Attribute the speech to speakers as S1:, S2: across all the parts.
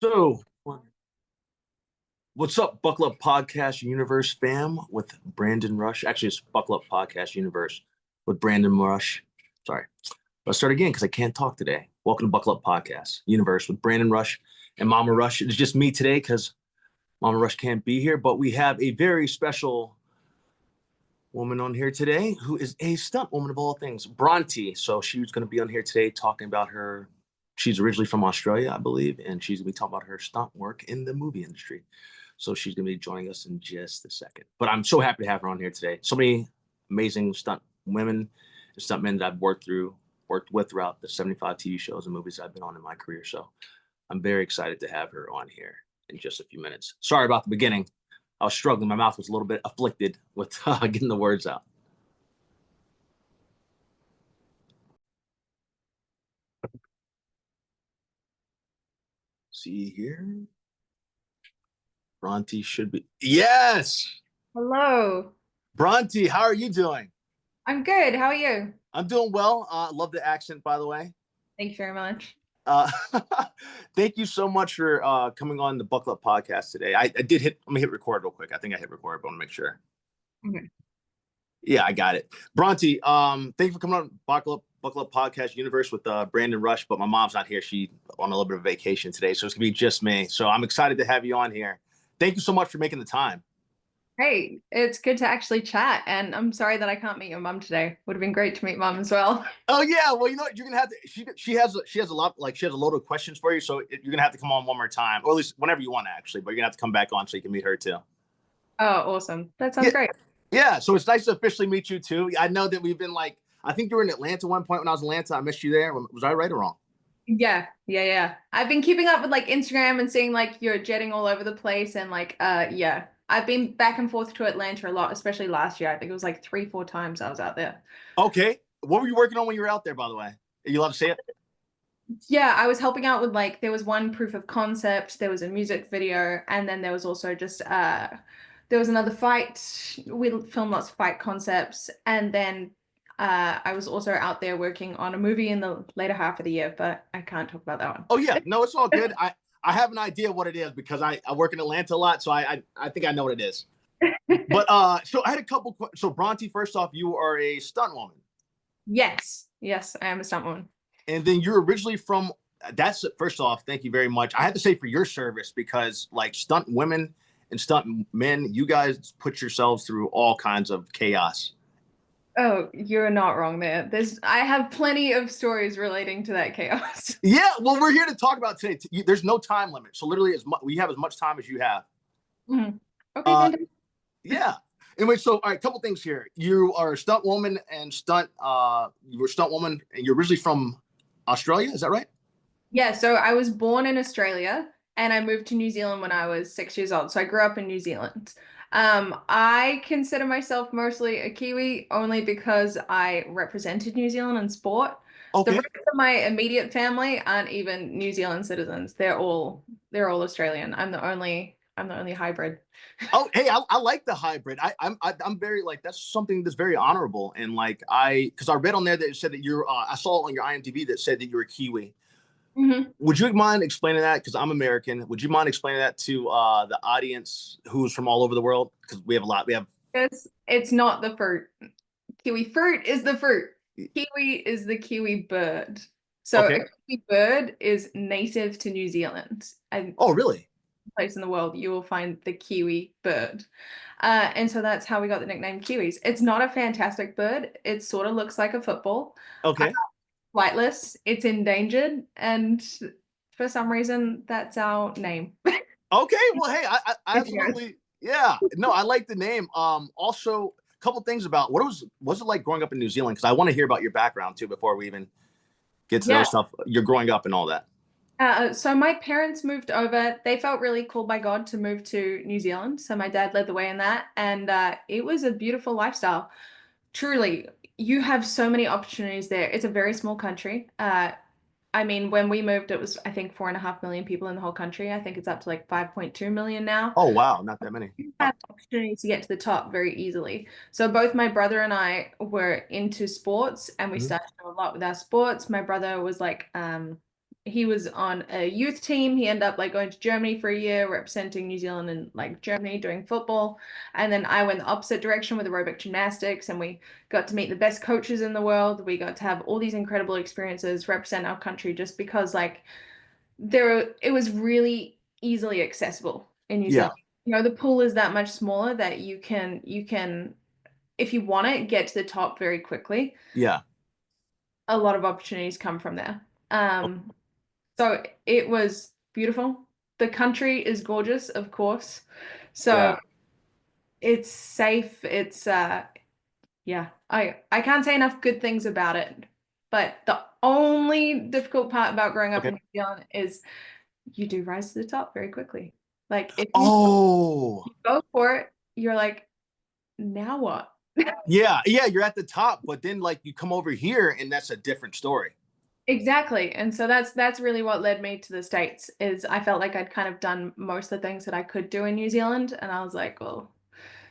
S1: So, what's up, Buckle Up Podcast Universe fam with Brandon Rush? Actually, it's Buckle Up Podcast Universe with Brandon Rush. Sorry. Let's start again because I can't talk today. Welcome to Buckle Up Podcast Universe with Brandon Rush and Mama Rush. It's just me today because Mama Rush can't be here, but we have a very special woman on here today who is a stunt woman of all things, Bronte. So she's going to be on here today talking about her. She's originally from Australia, I believe, and she's going to be talking about her stunt work in the movie industry. So she's going to be joining us in just a second. But I'm so happy to have her on here today. So many amazing stunt women and stunt men that I've worked with throughout the 75 TV shows and movies I've been on in my career. So I'm very excited to have her on here in just a few minutes. Sorry about the beginning. I was struggling. My mouth was a little bit afflicted with getting the words out. See here. Bronte should be. Yes.
S2: Hello.
S1: Bronte, how are you doing?
S2: I'm good. How are you?
S1: I'm doing well. Love the accent, by the way.
S2: Thank you very much.
S1: Uh, Thank you so much for coming on the Buckle Up Podcast today. I did let me hit record real quick. I think I hit record, but I want to make sure.
S2: Okay.
S1: Yeah, I got it. Bronte, thank you for coming on Buckle Up Podcast Universe with Brandon Rush, but my mom's not here. She's on a little bit of vacation today, so it's gonna be just me. So I'm excited to have you on here. Thank you so much for making the time.
S2: Hey, it's good to actually chat, and I'm sorry that I can't meet your mum today. Would have been great to meet mum as well.
S1: Oh yeah, well you know you're gonna have to. She has a lot, like she has a load of questions for you, so you're gonna have to come on one more time, or at least whenever you want actually. But you're gonna have to come back on so you can meet her too.
S2: Oh, awesome. That sounds great.
S1: Yeah, so it's nice to officially meet you too. I know that we've been like, I think you were in Atlanta one point when I was in Atlanta. I missed you there. Was I right or wrong?
S2: Yeah. I've been keeping up with like Instagram and seeing like you're jetting all over the place and like yeah. I've been back and forth to Atlanta a lot, especially last year. I think it was like 3-4 times I was out there.
S1: Okay. What were you working on when you were out there, by the way? Are you allowed to say it?
S2: Yeah, I was helping out with like there was one proof of concept, there was a music video, and then there was also just there was another fight. We filmed lots of fight concepts, and then I was also out there working on a movie in the later half of the year, but I can't talk about that one.
S1: Oh yeah, no, it's all good. I have an idea what it is because I work in Atlanta a lot, so I think I know what it is. But so I had a couple. So Bronte, first off, you are a stunt woman.
S2: Yes, I am a stunt woman.
S1: And then you're originally from. That's first off. Thank you very much. I had to say for your service because like stunt women and stunt men, you guys put yourselves through all kinds of chaos.
S2: Oh, you're not wrong there. I have plenty of stories relating to that chaos.
S1: Yeah, well, we're here to talk about today. There's no time limit, so literally, we have as much time as you have.
S2: Mm-hmm. Okay.
S1: Yeah. Anyway, so all right, couple things here. You are a stunt woman and you were a stunt woman, and you're originally from Australia. Is that right?
S2: Yeah, so I was born in Australia and I moved to New Zealand when I was 6 years old. So I grew up in New Zealand. I consider myself mostly a Kiwi only because I represented New Zealand in sport. The
S1: Okay.
S2: rest of my immediate family aren't even New Zealand citizens. They're all Australian. I'm the only hybrid.
S1: Oh, hey, I like the hybrid. I'm very like that's something that's very honorable and like because I read on there that it said that you're I saw on your IMDb that said that you're a Kiwi.
S2: Mm-hmm.
S1: Would you mind explaining that? Because I'm American. Would you mind explaining that to the audience who's from all over the world? Because we have a lot. We have.
S2: It's not the fruit. Kiwi fruit is the fruit. Kiwi is the kiwi bird. So
S1: Okay.
S2: a kiwi bird is native to New Zealand. And
S1: Oh, really?
S2: place in the world you will find the kiwi bird. And so that's how we got the nickname Kiwis. It's not a fantastic bird. It sort of looks like a football.
S1: Okay.
S2: Flightless. It's endangered, and for some reason, that's our name.
S1: Okay. Well, hey, I absolutely, yeah. No, I like the name. Also, a couple things about was it like growing up in New Zealand? Because I want to hear about your background too before we even get to know stuff. You're growing up and all that.
S2: So my parents moved over. They felt really called by God to move to New Zealand. So my dad led the way in that, and it was a beautiful lifestyle. Truly, you have so many opportunities there. It's a very small country. I mean, when we moved, it was, I think, 4.5 million people in the whole country. I think it's up to like 5.2 million now.
S1: Oh, wow. Not that many.
S2: You have opportunities to get to the top very easily. So both my brother and I were into sports and we
S1: Mhm.
S2: started to do a lot with our sports. My brother was like he was on a youth team. He ended up like going to Germany for a year, representing New Zealand and like Germany doing football. And then I went the opposite direction with aerobic gymnastics, and we got to meet the best coaches in the world. We got to have all these incredible experiences, represent our country just because like it was really easily accessible in New
S1: Yeah.
S2: Zealand. You know, the pool is that much smaller that you can if you want it, get to the top very quickly.
S1: Yeah.
S2: A lot of opportunities come from there.
S1: Oh,
S2: So it was beautiful. The country is gorgeous, of course. So
S1: yeah.
S2: it's safe. It's yeah. I can't say enough good things about it. But the only difficult part about growing up
S1: Okay.
S2: in New Zealand is you do rise to the top very quickly. Like if you
S1: Oh,
S2: go for it, you're like, now what?
S1: yeah. Yeah. You're at the top, but then like you come over here and that's a different story.
S2: Exactly. And so that's really what led me to the States is I felt like I'd kind of done most of the things that I could do in New Zealand. And I was like, well,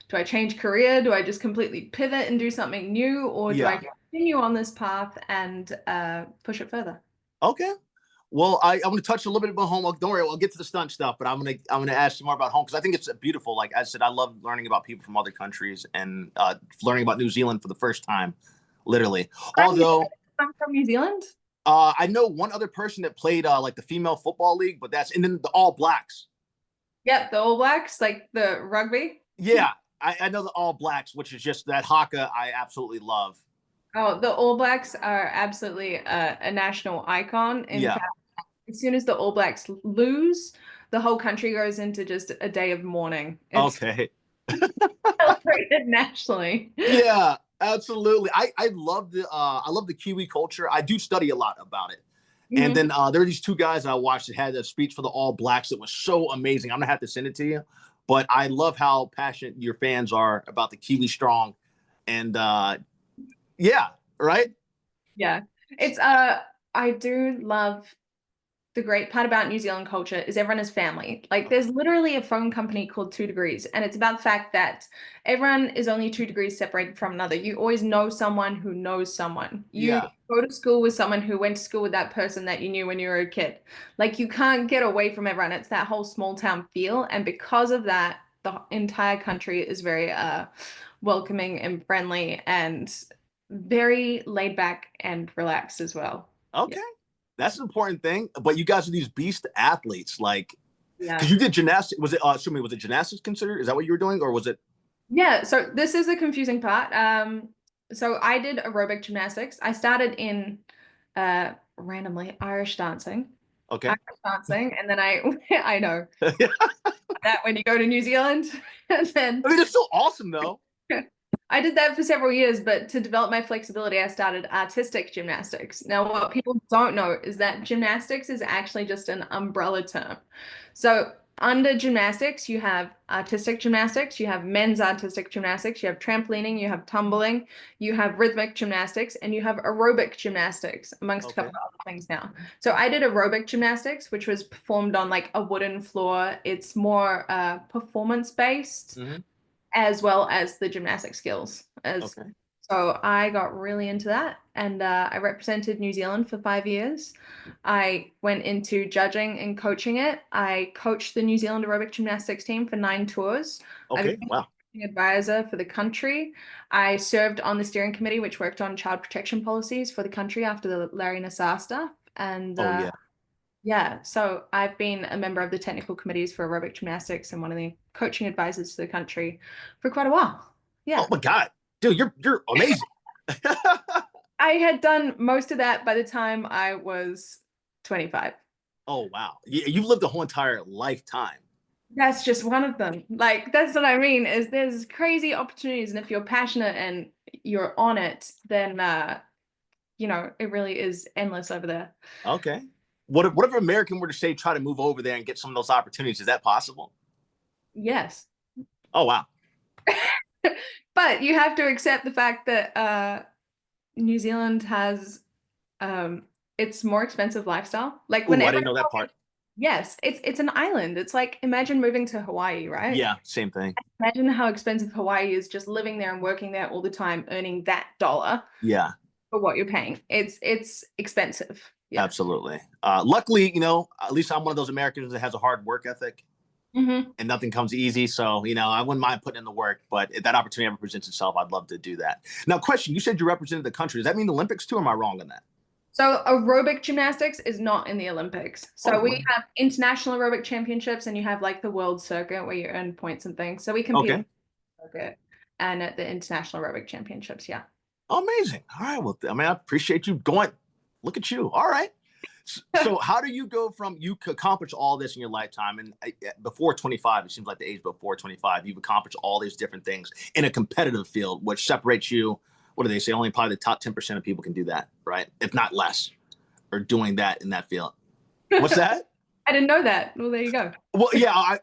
S2: do I change career? Do I just completely pivot and do something new? Or do I
S1: Yeah.
S2: continue on this path and push it further?
S1: Okay. Well, I'm going to touch a little bit about home. Don't worry, I'll get to the stunt stuff, but I'm gonna ask you more about home because I think it's beautiful. Like I said, I love learning about people from other countries and learning about New Zealand for the first time, literally. Although
S2: I'm from New Zealand.
S1: I know one other person that played like the female football league, but that's and then the All Blacks.
S2: Yep, the All Blacks, like the rugby.
S1: Yeah, I know the All Blacks, which is just that haka I absolutely love.
S2: Oh, the All Blacks are absolutely a national icon. In
S1: Yeah.
S2: fact, as soon as the All Blacks lose, the whole country goes into just a day of mourning. It's
S1: Okay.
S2: celebrated nationally.
S1: Yeah, absolutely. I love the Kiwi culture. I do study a lot about it. And
S2: Mhm.
S1: then there are these two guys I watched that had a speech for the All Blacks that was so amazing. I'm gonna have to send it to you. But I love how passionate your fans are about the Kiwi strong. And yeah, right?
S2: Yeah. It's I do love the great part about New Zealand culture is everyone is family. Like there's literally a phone company called Two Degrees, and it's about the fact that everyone is only 2 degrees separated from another. You always know someone who knows someone. You
S1: Yeah.
S2: go to school with someone who went to school with that person that you knew when you were a kid. Like you can't get away from everyone. It's that whole small town feel, and because of that, the entire country is very welcoming and friendly and very laid back and relaxed as well. Yeah.
S1: Okay. That's an important thing. But you guys are these beast athletes, like because
S2: Yeah.
S1: you did gymnastics. Was it assuming was it gymnastics considered? Is that what you were doing, or was it
S2: Yeah, so this is a confusing part. So I did aerobic gymnastics. I started in randomly Irish dancing.
S1: okay?
S2: Irish dancing, and then I I know that when you go to New Zealand, and then
S1: I mean, it's still awesome though.
S2: I did that for several years, but to develop my flexibility, I started artistic gymnastics. Now, what people don't know is that gymnastics is actually just an umbrella term. So, under gymnastics, you have artistic gymnastics, you have men's artistic gymnastics, you have trampolining, you have tumbling, you have rhythmic gymnastics, and you have aerobic gymnastics, amongst a couple
S1: Okay.
S2: of other things now. So, I did aerobic gymnastics, which was performed on like a wooden floor. It's more performance based
S1: Hmm.
S2: as well as the gymnastic skills. As
S1: Okay.
S2: so, I got really into that, and I represented New Zealand for 5 years. I went into judging and coaching it. I coached the New Zealand aerobic gymnastics team for 9 tours. I
S1: Okay.
S2: became
S1: Wow.
S2: an advisor for the country. I served on the steering committee, which worked on child protection policies for the country after the Larry Nassar stuff. And
S1: Oh yeah.
S2: yeah, so I've been a member of the technical committees for aerobic gymnastics and one of the coaching advisors to the country for quite a while.
S1: Oh
S2: Yeah.
S1: my God, dude, you're amazing.
S2: I had done most of that by the time I was 25.
S1: Oh wow, you've lived a whole entire lifetime.
S2: That's just one of them. Like that's what I mean is there's crazy opportunities, and if you're passionate and you're on it, then it really is endless over there.
S1: Okay. What if an American were to say try to move over there and get some of those opportunities? Is that possible?
S2: Yes.
S1: Oh wow.
S2: But you have to accept the fact that New Zealand has it's more expensive lifestyle. Like
S1: Ooh, I
S2: whenever
S1: didn't know that part.
S2: yes, it's an island. It's like imagine moving to Hawaii, right?
S1: Yeah, same thing.
S2: Imagine how expensive Hawaii is just living there and working there all the time, earning that dollar
S1: Yeah.
S2: for what you're paying. It's expensive. Yeah.
S1: Absolutely. Luckily, at least I'm one of those Americans that has a hard work ethic and nothing comes easy. So, I wouldn't mind putting in the work, but if that opportunity ever presents itself, I'd love to do that. Now, question, you said you represented the country. Does that mean the Olympics too? Or am I wrong on that?
S2: So aerobic gymnastics is not in the Olympics.
S1: Oh,
S2: So we have international aerobic championships and you have like the world circuit where you earn points and things. So we compete
S1: okay.
S2: at the circuit and at the international aerobic championships. Yeah.
S1: Amazing. All right. Well, I appreciate you going. Look at you. All right. So how do you go from you accomplish all this in your lifetime and before 25, it seems like the age before 25, you've accomplished all these different things in a competitive field, which separates you. What do they say? Only probably the top 10% of people can do that, right? If not less, or doing that in that field. What's that?
S2: I didn't know that. Well, there you go.
S1: Well, yeah,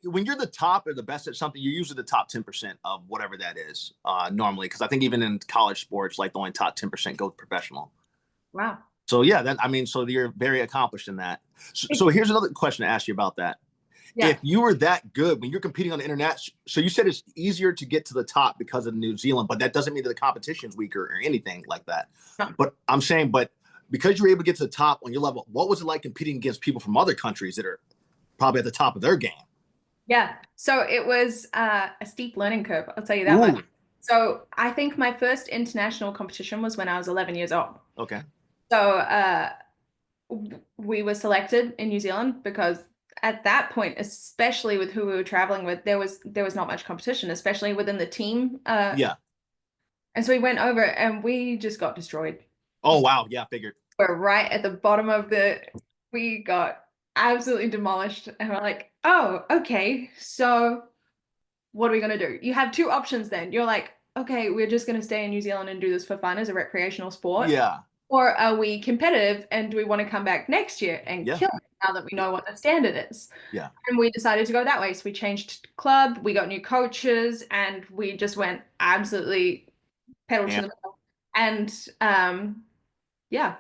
S1: when you're the top or the best at something, you're usually the top 10% of whatever that is, normally. Because I think even in college sports, like the only top 10% go professional.
S2: Wow.
S1: So yeah, so you're very accomplished in that. So here's another question to ask you about that.
S2: Yeah.
S1: If you were that good when you're competing on the internet, so you said it's easier to get to the top because of New Zealand, but that doesn't mean that the competition's weaker or anything like that.
S2: No.
S1: But I'm saying, because you were able to get to the top on your level, what was it like competing against people from other countries that are probably at the top of their game?
S2: Yeah. So it was a steep learning curve. I'll tell you that much. So I think my first international competition was when I was 11 years old.
S1: Okay.
S2: So we were selected in New Zealand because at that point, especially with who we were traveling with, there was not much competition, especially within the team.
S1: Yeah.
S2: And so we went over and we just got destroyed.
S1: Oh, wow. Yeah, figured.
S2: We're right at the bottom of we got absolutely demolished. And we're like, oh, okay. So what are we going to do? You have two options then. You're like, okay, we're just going to stay in New Zealand and do this for fun as a recreational sport.
S1: Yeah.
S2: Or are we competitive and do we want to come back next year and kill it now that we know what the standard is?
S1: Yeah.
S2: And we decided to go that way. So we changed club, we got new coaches, and we just went absolutely pedal to the metal. And yeah,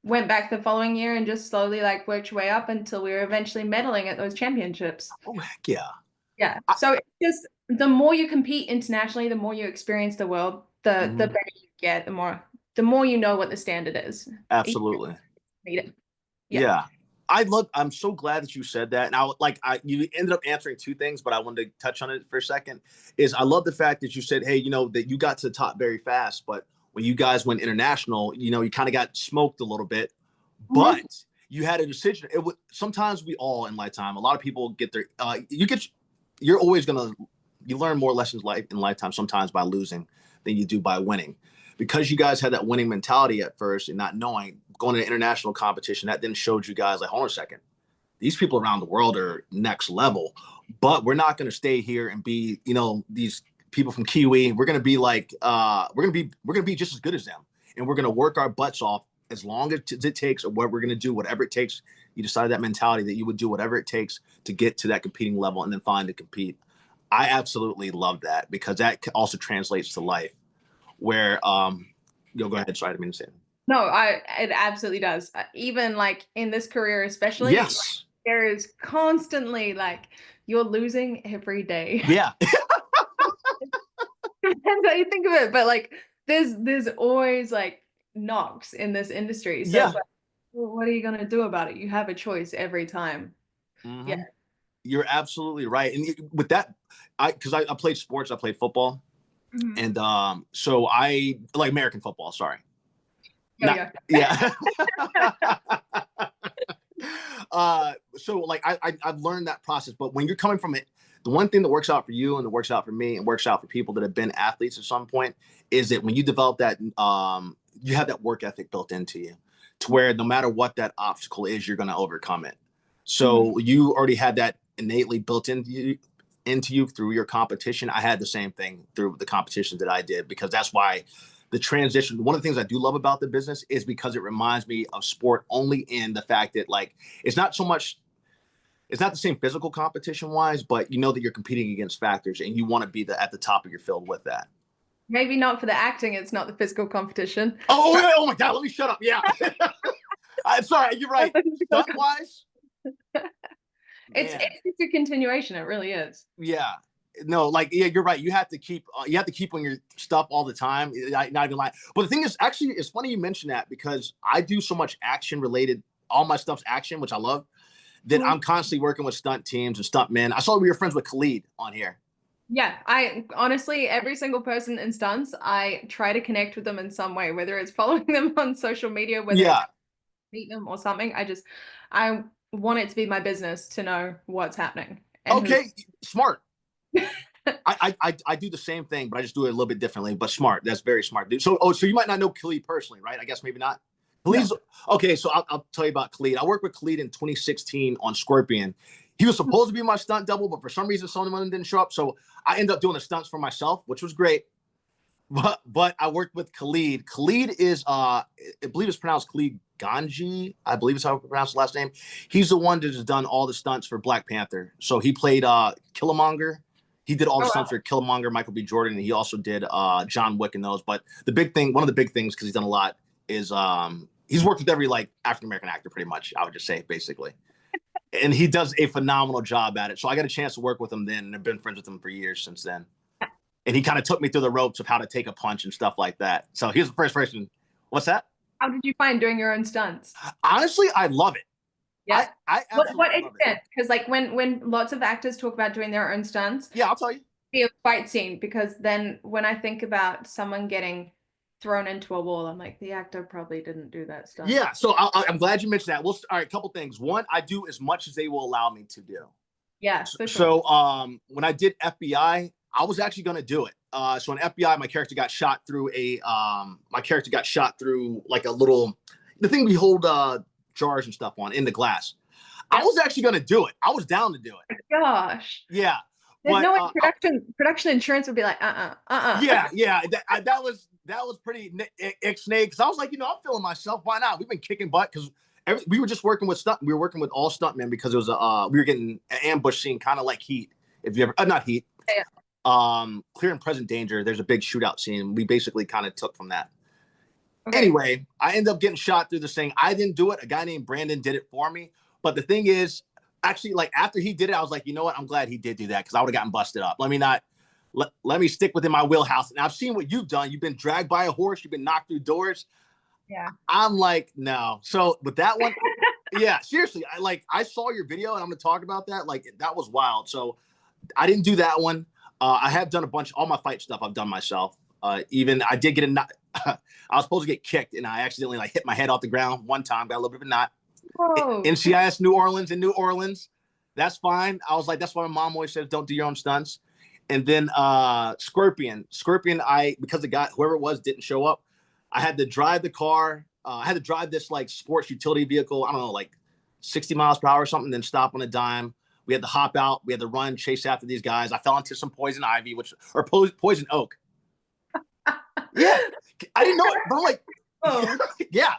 S2: went back the following year and just slowly like worked your way up until we were eventually medaling at those championships.
S1: Oh, heck yeah.
S2: Yeah. So it's just the more you compete internationally, the more you experience the world, the better you get, the more you know what the standard is.
S1: Absolutely. Yeah. I'm so glad that you said that. And you ended up answering two things, but I wanted to touch on it for a second. I love the fact that you said, hey, that you got to the top very fast, but when you guys went international, you kind of got smoked a little bit, but you had a decision. Sometimes we all in lifetime, a lot of people get their, you're always you learn more lessons in lifetime sometimes by losing than you do by winning. Because you guys had that winning mentality at first and not knowing, going to international competition, that then showed you guys like, hold on a second, these people around the world are next level, but we're not going to stay here and be, these people from Kiwi. We're going to be like, we're going to be just as good as them. And we're going to work our butts off as long as it takes, or what we're going to do, whatever it takes. You decide that mentality that you would do whatever it takes to get to that competing level and then find to compete. I absolutely love that because that also translates to life. Where go ahead. Sorry, I didn't mean to say that.
S2: No, it absolutely does. Even like in this career, especially,
S1: yes,
S2: there is constantly like you're losing every day.
S1: Yeah.
S2: Depends how you think of it, but like there's always like knocks in this industry. So it's like, well, what are you gonna do about it? You have a choice every time. Yeah.
S1: You're absolutely right. And with that, because I played sports, I played football. And so I like American football. Sorry.
S2: Yeah.
S1: So like I've learned that process, but when you're coming from it, the one thing that works out for you and that works out for me and works out for people that have been athletes at some point is that when you develop that, you have that work ethic built into you to where no matter what that obstacle is, you're going to overcome it. So you already had that innately built into you through your competition. I had the same thing through the competitions that I did, because that's why the transition, one of the things I do love about the business is because it reminds me of sport only in the fact that like, it's not the same physical competition wise, but you know that you're competing against factors and you want to be at the top of your field with that.
S2: Maybe not for the acting. It's not the physical competition.
S1: Oh my God, let me shut up. Yeah. I'm sorry. You're right. Stunt wise.
S2: It's a continuation. It really is.
S1: Yeah. no, like yeah, you're right. You have to keep on your stuff all the time. Not even lie. But the thing is, actually, it's funny you mention that because I do so much action related. All my stuff's action, which I love. That
S2: Mhm.
S1: I'm constantly working with stunt teams and stunt men. I saw we were friends with Khalid on here.
S2: Yeah, I honestly, every single person in stunts, I try to connect with them in some way, whether it's following them on social media, whether it's
S1: Yeah.
S2: meet them or something. I want it to be my business to know what's happening and who.
S1: Okay. Smart. I do the same thing, but I just do it a little bit differently. But smart. That's very smart, dude. So so you might not know Khalid personally, right? I guess maybe not.
S2: No.
S1: Khalid's okay. So I'll tell you about Khalid. I worked with Khalid in 2016 on Scorpion. He was supposed to be my stunt double, but for some reason someone didn't show up. So I ended up doing the stunts for myself, which was great. But I worked with Khalid. Khalid is I believe it's pronounced Khalid Ganji. I believe it's how I pronounce the last name. He's the one that has done all the stunts for Black Panther. So he played Killmonger. He did all the
S2: Oh,
S1: stunts
S2: wow.
S1: for Killmonger, Michael B. Jordan, and he also did John Wick and those. But the big thing, one of the big things, because he's done a lot, is he's worked with every like African American actor, pretty much. I would just say basically, and he does a phenomenal job at it. So I got a chance to work with him then, and I've been friends with him for years since then. And he kind of took me through the ropes of how to take a punch and stuff like that. So he was the first person. What's that?
S2: How did you find doing your own stunts?
S1: Honestly, I love it.
S2: Yeah.
S1: I
S2: What
S1: absolutely love it.
S2: extent? Because like when lots of actors talk about doing their own stunts,
S1: Yeah, I'll tell you.
S2: be a fight scene because then when I think about someone getting thrown into a wall, I'm like, the actor probably didn't do that stunt.
S1: Yeah, so I'm glad you mentioned that. Well, all right, a couple things. One, I do as much as they will allow me to do.
S2: Yeah, for sure.
S1: So when I did FBI, I was actually going to do it. So in FBI, my character got shot through like a little the thing we hold jars and stuff on in the glass. I
S2: Yep.
S1: was actually going to do it. I was down to do it.
S2: Gosh.
S1: Yeah,
S2: There's
S1: but
S2: no way production insurance would be like,
S1: yeah, yeah, that was pretty ixnay because I was like, I'm feeling myself. Why not? We've been kicking butt because we were just working with stunt. We were working with all stuntmen because it was we were getting an ambush scene, kind of like Heat. If you ever not Heat,
S2: Yeah.
S1: Clear and Present Danger. There's a big shootout scene. We basically kind of took from that.
S2: Okay.
S1: Anyway, I ended up getting shot through this thing. I didn't do it. A guy named Brandon did it for me. But the thing is, actually, like after he did it, I was like, you know what? I'm glad he did do that because I would have gotten busted up. Let me not. Let me stick within my wheelhouse. And I've seen what you've done. You've been dragged by a horse. You've been knocked through doors.
S2: Yeah.
S1: I'm like, no. So with that one, yeah, seriously, I saw your video and I'm gonna talk about that. Like that was wild. So I didn't do that one. I have done a bunch. All my fight stuff I've done myself. Even I did get a knot. I was supposed to get kicked and I accidentally like hit my head off the ground one time. Got a little bit of a knot.
S2: Whoa.
S1: NCIS New Orleans in New Orleans. That's fine. I was like, that's why my mom always says don't do your own stunts. And then Scorpion, I because the guy whoever it was didn't show up. I had to drive the car. I had to drive this like sports utility vehicle. I don't know, like 60 miles per hour or something. Then stop on a dime. We had to hop out. We had to run, chase after these guys. I fell into some poison ivy, poison oak. Yeah, I didn't know it, but I'm like,
S2: Oh.
S1: yeah,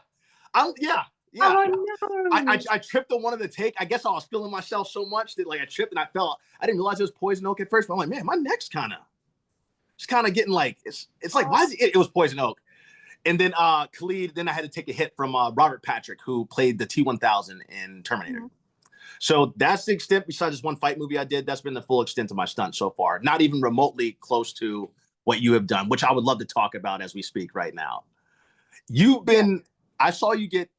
S1: yeah, yeah.
S2: Oh no.
S1: I tripped on one of the take. I guess I was feeling myself so much that like I tripped and I fell. I didn't realize it was poison oak at first, but I'm like, man, my neck's it's kind of getting like it's like why is it was poison oak. And then Khalid, then I had to take a hit from Robert Patrick, who played the T-1000 in Terminator.
S2: Mhm.
S1: So that's the extent. Besides this one fight movie I did, that's been the full extent of my stunt so far. Not even remotely close to what you have done, which I would love to talk about as we speak right now. You've
S2: Yeah.
S1: been. I saw you get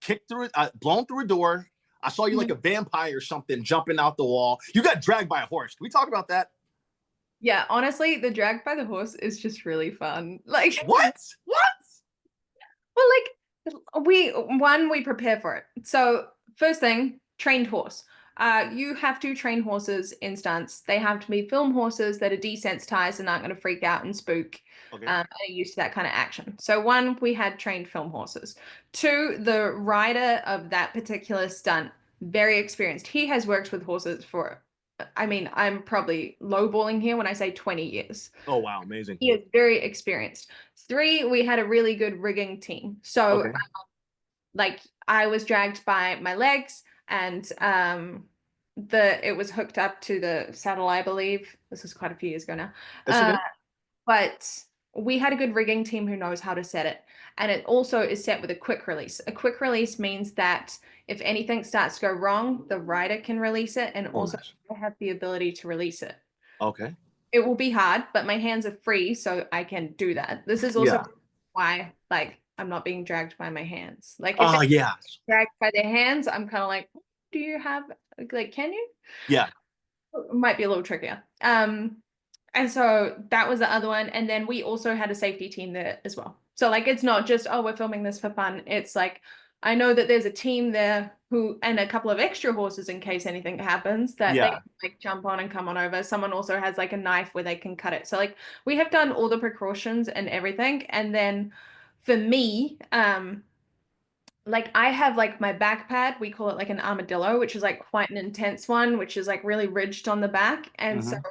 S1: kicked through it, blown through a door. I saw you like
S2: Mhm.
S1: a vampire or something jumping out the wall. You got dragged by a horse. Can we talk about that?
S2: Yeah, honestly, the drag by the horse is just really fun. Like,
S1: What? What?
S2: well, like we prepare for it. So first thing, trained horse. You have to train horses in stunts. They have to be film horses that are desensitized and aren't going to freak out and spook,
S1: Okay.
S2: and are used to that kind of action. So one, we had trained film horses. Two, the rider of that particular stunt, very experienced. He has worked with horses for, I mean, I'm probably lowballing here when I say 20 years.
S1: Oh wow, amazing.
S2: He is very experienced. Three, we had a really good rigging team. So
S1: Okay.
S2: like I was dragged by my legs and the it was hooked up to the saddle, I believe. This was quite a few years ago now.
S1: That's okay.
S2: But we had a good rigging team who knows how to set it. And it also is set with a quick release. A quick release means that if anything starts to go wrong, the rider can release it and
S1: Oh
S2: also
S1: nice.
S2: have the ability to release it.
S1: Okay.
S2: It will be hard, but my hands are free, so I can do that. This is also
S1: Yeah.
S2: why, like, I'm not being dragged by my hands. Like, if
S1: Oh
S2: it's
S1: yeah.
S2: dragged by the hands, I'm kind of like, do you have, like, can you?
S1: Yeah.
S2: It might be a little trickier. And so that was the other one. And then we also had a safety team there as well. So like it's not just, oh, we're filming this for fun. It's like I know that there's a team there who and a couple of extra horses in case anything happens that they
S1: Yeah.
S2: can like jump on and come on over. Someone also has like a knife where they can cut it. So like we have done all the precautions and everything. And then for me, like I have like my back pad, we call it like an armadillo, which is like quite an intense one, which is like really ridged on the back. And so
S1: Hmm.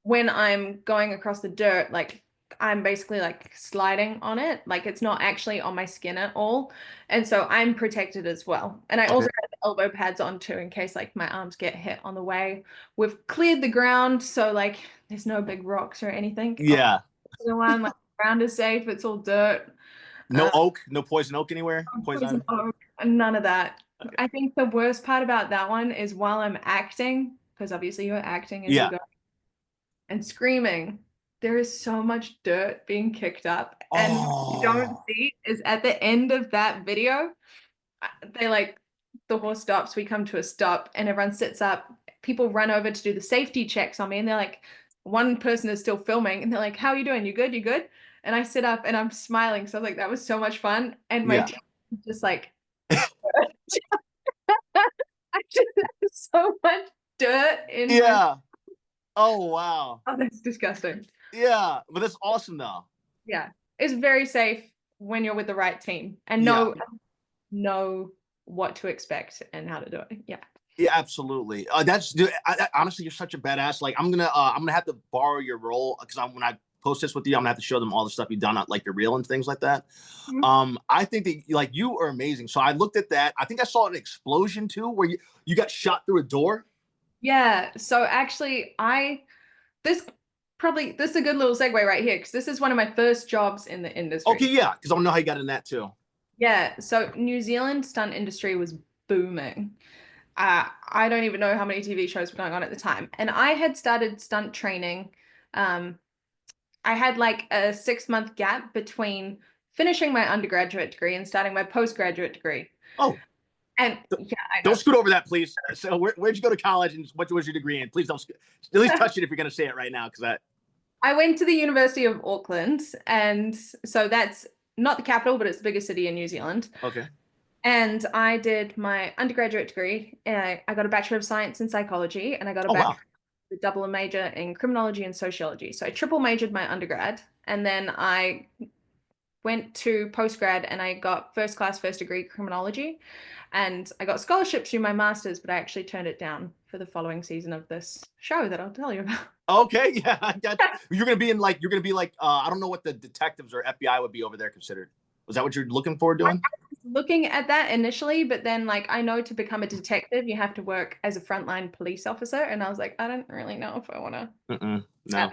S2: when I'm going across the dirt, like I'm basically like sliding on it. Like it's not actually on my skin at all. And so I'm protected as well. And I
S1: Okay.
S2: also have elbow pads on too in case like my arms get hit on the way. We've cleared the ground, so like there's no big rocks or anything. On
S1: Yeah.
S2: the one, like the ground is safe, it's all dirt.
S1: No oak, no poison oak anywhere. Poison
S2: Poison
S1: ivy.
S2: oak, none of that.
S1: Okay.
S2: I think the worst part about that one is while I'm acting, because obviously you're acting as you
S1: Yeah.
S2: go and screaming, there is so much dirt being kicked up. And what you don't
S1: Oh.
S2: see is at the end of that video, they like the horse stops, we come to a stop, and everyone sits up. People run over to do the safety checks on me, and they're like, one person is still filming, and they're like, "How are you doing? You good? You good?" And I sit up and I'm smiling. So I was like, that was so much fun. And my
S1: Yeah.
S2: team is just like, I just have so much dirt in my.
S1: Yeah. Oh wow.
S2: Oh, that's disgusting.
S1: Yeah. But that's awesome though.
S2: Yeah, it's very safe when you're with the right team and
S1: Yeah.
S2: know what to expect and how to do it. Yeah.
S1: Yeah, absolutely. That's dude, honestly, you're such a badass. Like, I'm gonna have to borrow your role because when I post this with you, I'm gonna have to show them all the stuff you've done, like your reel and things like that.
S2: Mhm.
S1: I think that like you are amazing. So I looked at that. I think I saw an explosion too, where you got shot through a door.
S2: Yeah. So actually, this this is a good little segue right here because this is one of my first jobs in the
S1: Okay,
S2: industry.
S1: yeah, because I don't know how you got in that too.
S2: Yeah. So New Zealand stunt industry was booming. I don't even know how many TV shows were going on at the time. And I had started stunt training. Um, I had like a 6 month gap between finishing my undergraduate degree and starting my postgraduate degree.
S1: Oh,
S2: And yeah, I
S1: don't
S2: know.
S1: scoot over that, please. So where'd you go to college and what was your degree in? Please don't at least touch it if you're gonna say it right now, because that.
S2: I went to the University of Auckland, and so that's not the capital, but it's the biggest city in New Zealand.
S1: Okay.
S2: And I did my undergraduate degree. I got a Bachelor of Science in Psychology, and I got a
S1: Oh wow.
S2: double major in criminology and sociology. So I triple majored my undergrad, and then I went to postgrad and I got first class, first degree criminology. And I got scholarships through my master's, but I actually turned it down for the following season of this show that I'll tell you about.
S1: Okay, yeah, I got you. You're gonna be like I don't know what the detectives or FBI would be over there considered. Was that what you're looking for
S2: I
S1: doing?
S2: was looking at that initially, but then like I know to become a detective, you have to work as a frontline police officer. And I was like, I don't really know if I want to.
S1: Mm-mm, no,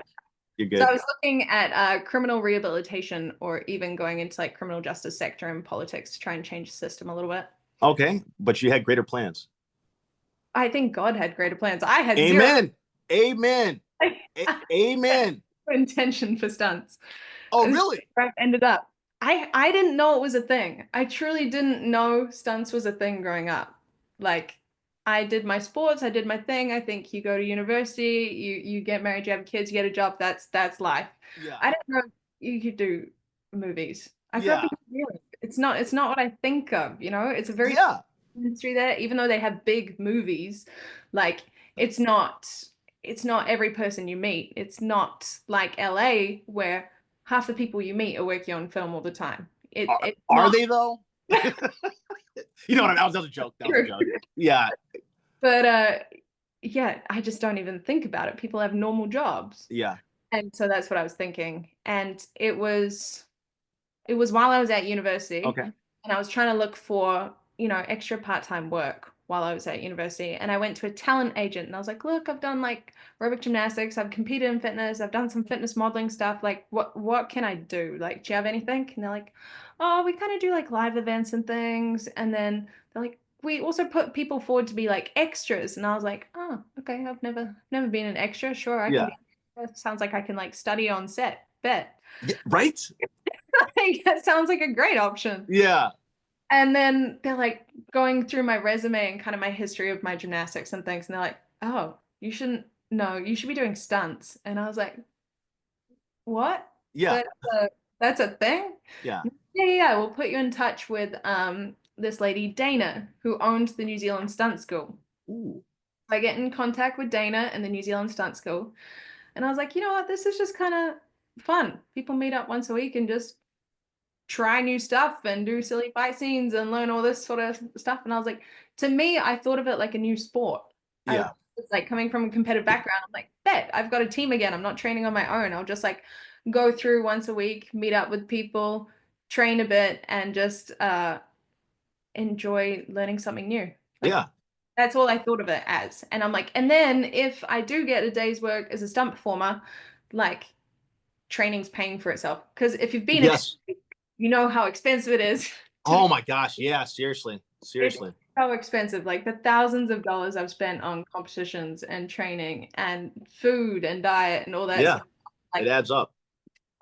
S1: you're
S2: So I
S1: good.
S2: was looking at criminal rehabilitation or even going into like criminal justice sector and politics to try and change the system a little bit.
S1: Okay, but you had greater plans.
S2: I think God had greater plans. I had zero
S1: Amen. Amen. Amen.
S2: intention for stunts.
S1: Oh,
S2: This is
S1: really?
S2: where I ended up. I didn't know it was a thing. I truly didn't know stunts was a thing growing up. Like I did my sports, I did my thing. I think you go to university, you get married, you have kids, you get a job. That's life.
S1: Yeah.
S2: I didn't know you could do movies. I grew up
S1: Yeah.
S2: in New Zealand. It's not what I think of, you know? It's a very
S1: Yeah.
S2: industry there, even though they have big movies, like it's not it's not every person you meet. It's not like LA where half the people you meet are working on film all the time. It's
S1: Are
S2: not
S1: they though? You know what I mean? That was a joke. That was a
S2: true.
S1: joke. Yeah.
S2: But yeah, I just don't even think about it. People have normal jobs.
S1: Yeah.
S2: And so that's what I was thinking. And it was while I was at university
S1: Okay.
S2: and I was trying to look for, extra part-time work while I was at university. And I went to a talent agent and I was like, look, I've done like aerobic gymnastics, I've competed in fitness, I've done some fitness modeling stuff. Like what can I do? Like, do you have anything? And they're like, oh, we kind of do like live events and things. And then they're like, we also put people forward to be like extras. And I was like, oh, okay, I've never been an extra. Sure, I can
S1: Yeah.
S2: be. That sounds like I can like study on set. Bet.
S1: Yeah, right?
S2: Like, that sounds like a great option.
S1: Yeah.
S2: And then they're like going through my resume and kind of my history of my gymnastics and things. And they're like, oh, you shouldn't, no, you should be doing stunts. And I was like, what?
S1: Yeah.
S2: That, that's a thing?
S1: Yeah.
S2: Yeah, yeah, yeah. We'll put you in touch with this lady, Dana, who owns the New Zealand Stunt School.
S1: Ooh.
S2: I get in contact with Dana and the New Zealand Stunt School. And I was like, you know what? This is just kind of fun. People meet up once a week and just try new stuff and do silly fight scenes and learn all this sort of stuff. And I was like, to me, I thought of it like a new sport. I
S1: Yeah.
S2: was like coming from a competitive background. I'm like, bet I've got a team again. I'm not training on my own. I'll just like go through once a week, meet up with people, train a bit, and just enjoy learning something new. Like
S1: Yeah.
S2: that's all I thought of it as. And I'm like, and then if I do get a day's work as a stunt performer, like training's paying for itself. Because if you've been in it,
S1: Yes.
S2: you know how expensive it is to
S1: Oh
S2: be.
S1: my gosh. Yeah. Seriously.
S2: It's
S1: Seriously.
S2: so expensive. Like the thousands of dollars I've spent on competitions and training and food and diet and all that
S1: Yeah.
S2: stuff.
S1: It
S2: Like
S1: adds up.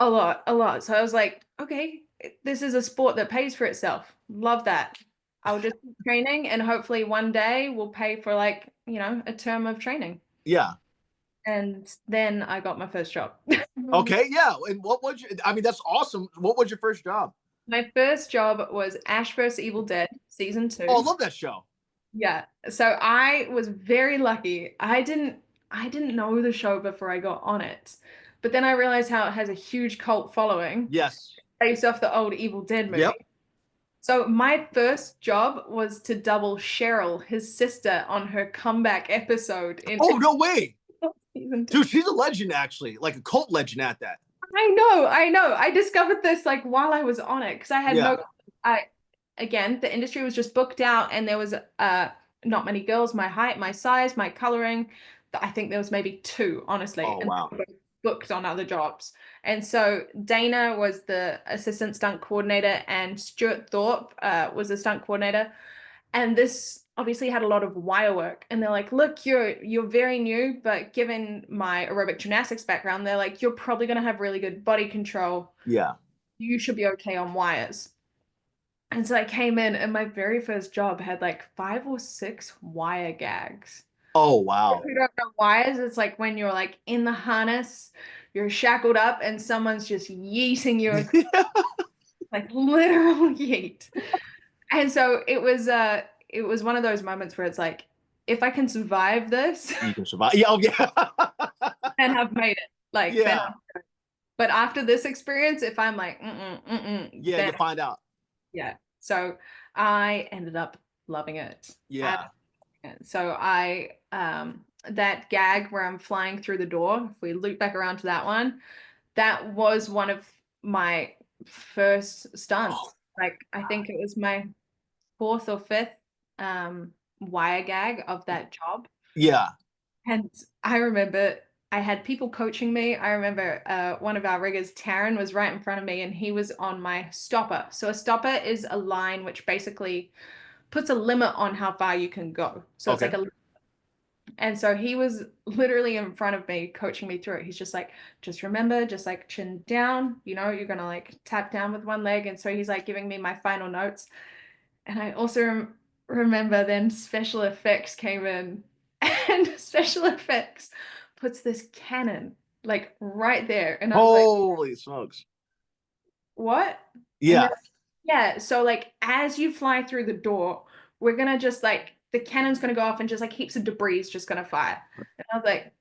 S2: a lot, a lot. So I was like, okay, this is a sport that pays for itself. Love that. I'll just keep training and hopefully one day we'll pay for like, a term of training.
S1: Yeah.
S2: And then I got my first job.
S1: Okay. Yeah. And what was your, I mean, that's awesome. What was your first job?
S2: My first job was Ash vs. Evil Dead season
S1: Oh, I
S2: 2.
S1: love that show.
S2: Yeah. So I was very lucky. I didn't know the show before I got on it. But then I realized how it has a huge cult following
S1: Yes.
S2: based off the old Evil Dead
S1: Yep.
S2: movie. So my first job was to double Cheryl, his sister, on her comeback episode in
S1: Oh, no way.
S2: season 2.
S1: Dude, she's a legend, actually. Like a cult legend at that.
S2: I know, I know. I discovered this like while I was on it because I had
S1: Yeah.
S2: I again, the industry was just booked out and there was not many girls my height, my size, my coloring. I think there was maybe two, honestly,
S1: Oh,
S2: and
S1: wow.
S2: they were both booked on other jobs. And so Dana was the assistant stunt coordinator and Stuart Thorpe was the stunt coordinator. And this obviously had a lot of wire work. And they're like, look, you're very new, but given my aerobic gymnastics background, they're like, you're probably gonna have really good body control.
S1: Yeah.
S2: You should be okay on wires. And so I came in and my very first job had like 5 or 6 wire gags.
S1: Oh,
S2: If
S1: wow.
S2: you don't know wires, it's like when you're like in the harness, you're shackled up and someone's just yeeting you, like literal yeet. And so it was one of those moments where it's like, if I can survive this,
S1: You can survive. Yeah. Oh, yeah.
S2: then I've made it. Like then
S1: Yeah.
S2: but after this experience, if I'm like,
S1: Yeah. You
S2: then
S1: find out.
S2: yeah. So I ended up loving it.
S1: Yeah.
S2: So I that gag where I'm flying through the door, if we loop back around to that one, that was one of my first
S1: Oh,
S2: stunts. Like I think it was my fourth or fifth wire gag of that job.
S1: yeah.
S2: And I remember I had people coaching me. I remember one of our riggers, Taryn, was right in front of me and he was on my stopper. So a stopper is a line which basically puts a limit on how far you can go. So it's
S1: Okay.
S2: like a, and so he was literally in front of me coaching me through it. He's just like, just remember, just like chin down, you're gonna like tap down with one leg. And so he's like giving me my final notes. And I also remember then special effects came in and special effects puts this cannon like right there. And I was like,
S1: Holy smokes.
S2: what? And then
S1: Yeah.
S2: yeah, so like as you fly through the door, we're gonna just like the cannon's gonna go off and just like heaps of debris is just gonna fire. And I was like,